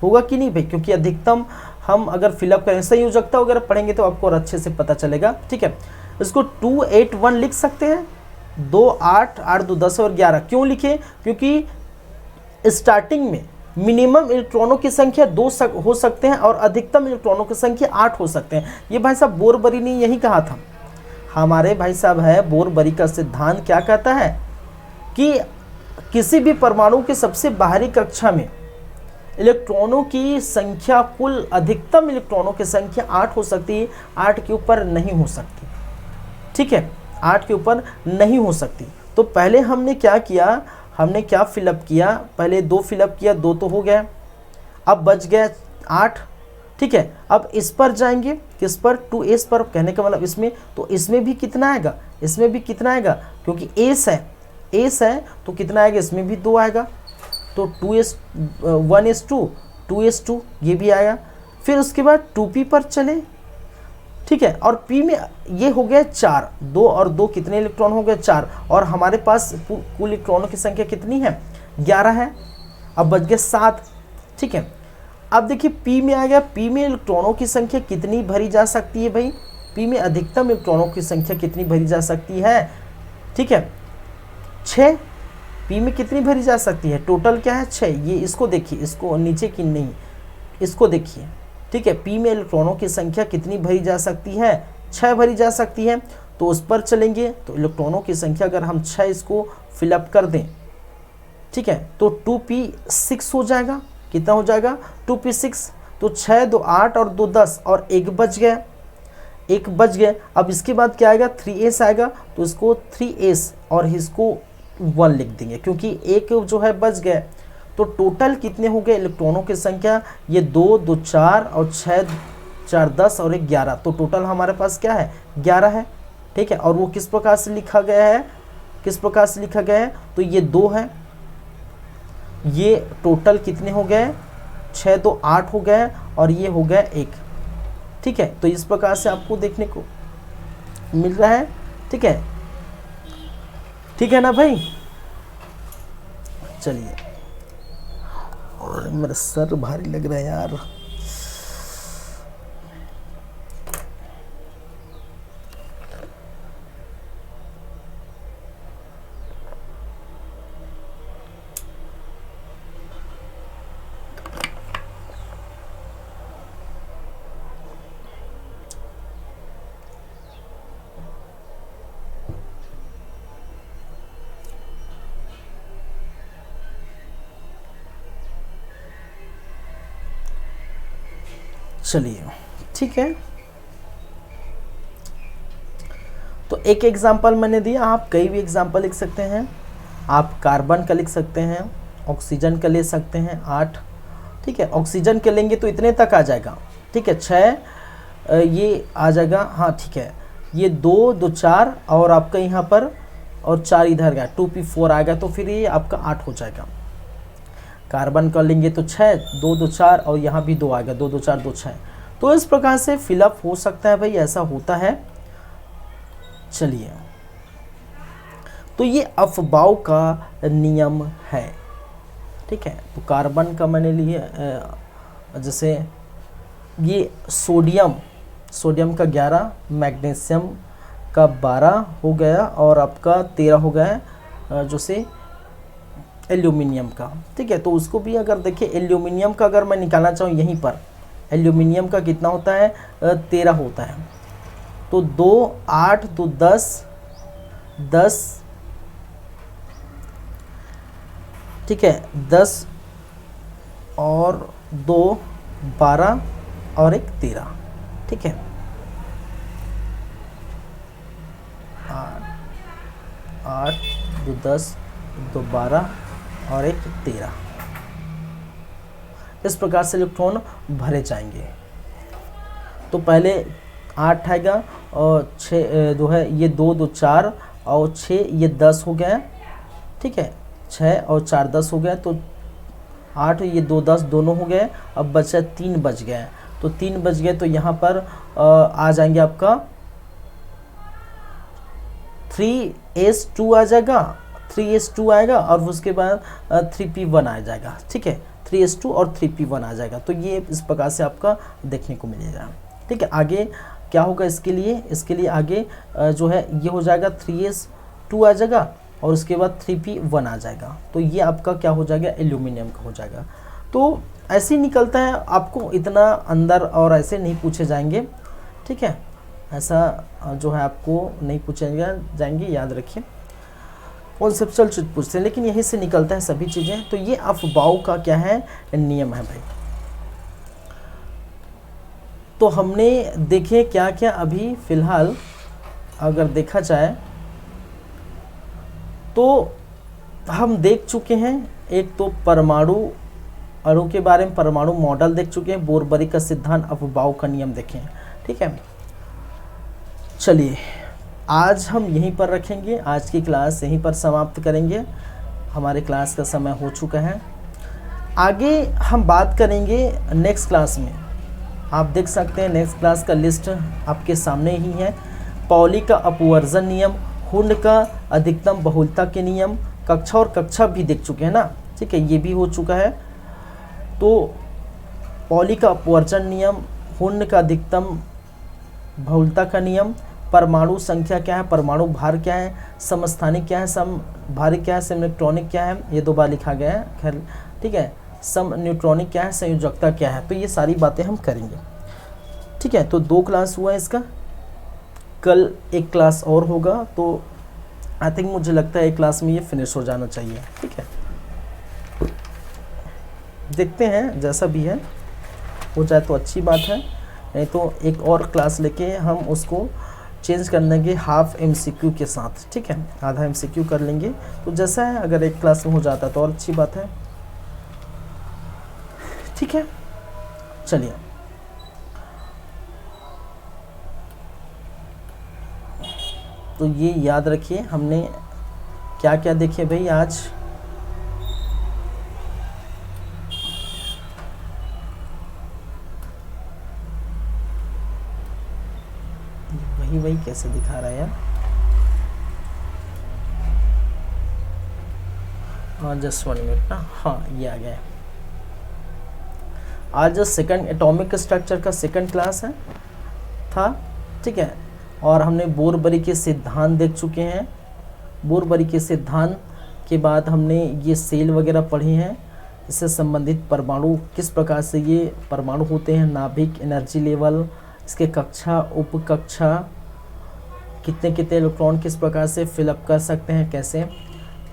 कि नहीं भाई, क्योंकि अधिकतम हम अगर फिलअप करें, संयोजकता वगैरह पढ़ेंगे तो आपको और अच्छे से पता चलेगा, ठीक है। इसको 2 8 1 लिख सकते हैं, 2 8 8 2 10 और 11 क्यों लिखे, क्योंकि स्टार्टिंग में मिनिमम इलेक्ट्रॉनों की संख्या 2 हो सकते हैं और अधिकतम इलेक्ट्रॉनों की संख्या 8 हो सकते हैं। ये भाई साहब बोरबरी ने यही कहा था, हमारे भाई साहब है बोरबरी का सिद्धांत क्या कहता है कि किसी भी परमाणु के सबसे बाहरी कक्षा में इलेक्ट्रॉनों की संख्या, कुल अधिकतम इलेक्ट्रॉनों की संख्या 8 हो सकती है, 8 के ऊपर नहीं हो सकती, ठीक है, 8 के ऊपर नहीं हो सकती। तो पहले हमने क्या किया, हमने क्या फिलअप किया, पहले 2 फिलअप किया, 2 तो हो गया, अब बच गया 8, ठीक है। अब इस पर जाएंगे, किस पर, 2s पर, कहने का मतलब इसमें, तो इसमें भी कितना आएगा, इसमें भी कितना आएगा, क्योंकि एस है तो कितना आएगा, इसमें भी 2 आएगा, तो 1s2 2s2 ये भी आएगा। फिर उसके बाद 2p पर चले, ठीक है, और p में ये हो गया 4, 2 और 2 कितने इलेक्ट्रॉन हो गए 4, और हमारे पास कुल इलेक्ट्रॉनों की संख्या कितनी है 11 है, अब बच गए 7, ठीक है। अब देखिए p में आ गया, p में इलेक्ट्रॉनों की संख्या कितनी भरी जा सकती है भाई, p में अधिकतम इलेक्ट्रॉनों की संख्या कितनी भरी जा सकती है, ठीक है। 6 पी में कितनी भरी जा सकती है, टोटल क्या है 6। ये इसको देखिए, इसको नीचे की नहीं, इसको देखिए, ठीक है। पी में इलेक्ट्रॉनों की संख्या कितनी भरी जा सकती है, 6 भरी जा सकती है। तो उस पर चलेंगे तो इलेक्ट्रॉनों की संख्या अगर हम 6 इसको फिलअप कर दें, ठीक है, तो 2p6 हो जाएगा। कितना हो जाएगा 2p6। तो 6 2 8 और 2 10 और 1 बच गया, 1 बच गया। अब इसके बाद क्या आएगा 3s आएगा, तो इसको 3s और इसको 1 लिख देंगे क्योंकि एक जो है बच गया। तो टोटल कितने हो गए इलेक्ट्रॉनों की संख्या, ये 2 2 4 और 6 4 10 और 1 11। तो टोटल हमारे पास क्या है 11 है, ठीक है। और वो किस प्रकार से लिखा गया है, किस प्रकार से लिखा गया है, तो ये 2 है, ये टोटल कितने हो गए 6 2 8 हो गए और ये हो गया 1, ठीक है। तो इस प्रकार से आपको देखने को मिल रहा है, ठीक है, ठीक है ना भाई। चलिए, और मेरा सर भारी लग रहा है यार। चलिए, ठीक है। तो एक एग्जाम्पल मैंने दिया, आप कई भी एग्जाम्पल लिख सकते हैं। आप कार्बन का लिख सकते हैं, ऑक्सीजन का ले सकते हैं 8, ठीक है। ऑक्सीजन के लेंगे तो इतने तक आ जाएगा, ठीक है। 6 ये आ जाएगा, हाँ ठीक है। ये 2 2 4 और आपका यहाँ पर और 4 इधर गया, 2p4 आएगा, तो फिर ये आपका 8 हो जाएगा। कार्बन का लेंगे तो 6 2 2 4 और यहाँ भी 2 आएगा, 2 2 4 2 6। तो इस प्रकार से फिलअप हो सकता है भाई, ऐसा होता है। चलिए, तो ये अफबाउ का नियम है, ठीक है। तो कार्बन का मैंने लिए, जैसे ये सोडियम का 11, मैग्नीशियम का 12 हो गया और आपका 13 हो गया जैसे एल्यूमिनियम का, ठीक है। तो उसको भी अगर देखिए, एल्यूमिनियम का अगर मैं निकालना चाहूँ यहीं पर, एल्यूमिनियम का कितना होता है 13 होता है। तो 2 8 2 10 10, ठीक है, 10 और 2 12 और 1 13, ठीक है। 8 2 10 2 12 और 1 13, इस प्रकार से इलेक्ट्रॉन भरे जाएंगे। तो पहले 8 आएगा और 6 जो है ये 2 2 4 और 6 ये 10 हो गया, ठीक है। 6 और 4 10 हो गया, तो 8 ये 2 10 दोनों हो गए। अब बचा 3 बच गए, तो 3 बच गए, तो यहाँ पर आ जाएंगे आपका 3s2 आ जाएगा, 3s2 आएगा और उसके बाद 3p1 आ जाएगा, ठीक है। 3s2 और 3p1 आ जाएगा। तो ये इस प्रकार से आपका देखने को मिलेगा, ठीक है। आगे क्या होगा इसके लिए आगे जो है ये हो जाएगा 3s2 आ जाएगा और उसके बाद 3p1 आ जाएगा। तो ये आपका क्या हो जाएगा एल्यूमिनियम का हो जाएगा। तो ऐसे ही निकलता है, आपको इतना अंदर और ऐसे नहीं पूछे जाएंगे, ठीक है। ऐसा जो है आपको नहीं पूछे जाएंगे, याद रखिए। कॉन्सेप्चुअल चीज पूछते हैं, लेकिन यहीं से निकलता है सभी चीज़ें। तो ये अफबाउ का क्या है नियम है भाई। तो हमने देखे क्या क्या अभी फ़िलहाल अगर देखा जाए तो हम देख चुके हैं। एक तो परमाणु अणु के बारे में, परमाणु मॉडल देख चुके हैं, बोरबरी का सिद्धांत, अफबाउ का नियम देखें, ठीक है। चलिए, आज हम यहीं पर रखेंगे, आज की क्लास यहीं पर समाप्त करेंगे। हमारे क्लास का समय हो चुका है। आगे हम बात करेंगे नेक्स्ट क्लास में। आप देख सकते हैं नेक्स्ट क्लास का लिस्ट आपके सामने ही है। पॉली का अपवर्जन नियम, हुंड का अधिकतम बहुलता के नियम, कक्षा और कक्षा भी देख चुके हैं ना, ठीक है, ये भी हो चुका है। तो पॉली का अपवर्जन नियम, हुंड का अधिकतम बहुलता का नियम, परमाणु संख्या क्या है, परमाणु भार क्या है, समस्थानिक क्या है, समभारिक क्या है, समइलेक्ट्रॉनिक क्या है, ये 2 बार लिखा गया है, खैर ठीक है। सम न्यूट्रॉनिक क्या है, संयोजकता क्या है, तो ये सारी बातें हम करेंगे, ठीक है। तो 2 क्लास हुआ इसका, कल एक क्लास और होगा, तो आई थिंक मुझे लगता है एक क्लास में ये फिनिश हो जाना चाहिए, ठीक है। देखते हैं जैसा भी है, हो जाए तो अच्छी बात है, नहीं तो एक और क्लास लेके हम उसको चेंज कर लेंगे हाफ MCQ के साथ, ठीक है, आधा MCQ कर लेंगे। तो जैसा है, अगर एक क्लास में हो जाता तो और अच्छी बात है, ठीक है। चलिए, तो ये याद रखिए हमने क्या क्या देखे भाई आज। वही कैसे दिखा रहा है यार, हाँ जस्ट 1 मिनट ना, हाँ ये आ गया। आज सेकंड एटॉमिक स्ट्रक्चर का सेकंड क्लास है था, ठीक है। और हमने बोरबरी के सिद्धांत देख चुके हैं। बोरबरी के सिद्धांत के बाद हमने ये सेल वगैरह पढ़ी हैं, इससे संबंधित परमाणु किस प्रकार से ये परमाणु होते हैं, नाभिक, एनर्जी लेवल, इसके कक्षा, उपकक्षा, कितने कितने इलेक्ट्रॉन किस प्रकार से फिलअप कर सकते हैं, कैसे,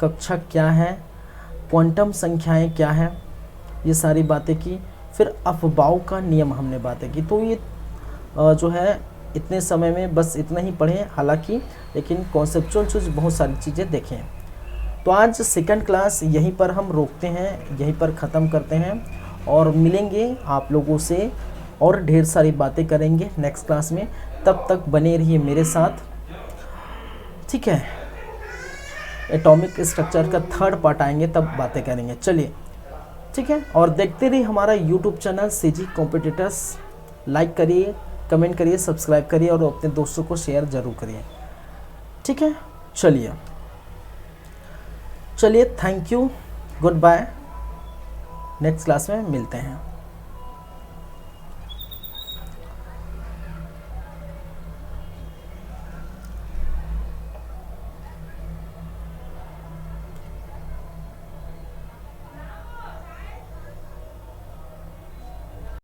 कक्षा क्या है, क्वांटम संख्याएं क्या है, ये सारी बातें की। फिर अफबाऊ का नियम हमने बातें की। तो ये जो है इतने समय में बस इतना ही पढ़ें, हालांकि लेकिन कॉन्सेप्चुअल चीज़ बहुत सारी चीज़ें देखें। तो आज सेकंड क्लास यहीं पर हम रोकते हैं, यहीं पर ख़त्म करते हैं और मिलेंगे आप लोगों से और ढेर सारी बातें करेंगे नेक्स्ट क्लास में। तब तक बने रहिए मेरे साथ, ठीक है। एटॉमिक स्ट्रक्चर का 3rd पार्ट आएंगे तब बातें करेंगे, चलिए ठीक है। और देखते रहिए हमारा YouTube channel CG competitors, like करिए, कमेंट करिए, सब्सक्राइब करिए और अपने दोस्तों को शेयर ज़रूर करिए, ठीक है। चलिए thank you, good bye, next class में मिलते हैं।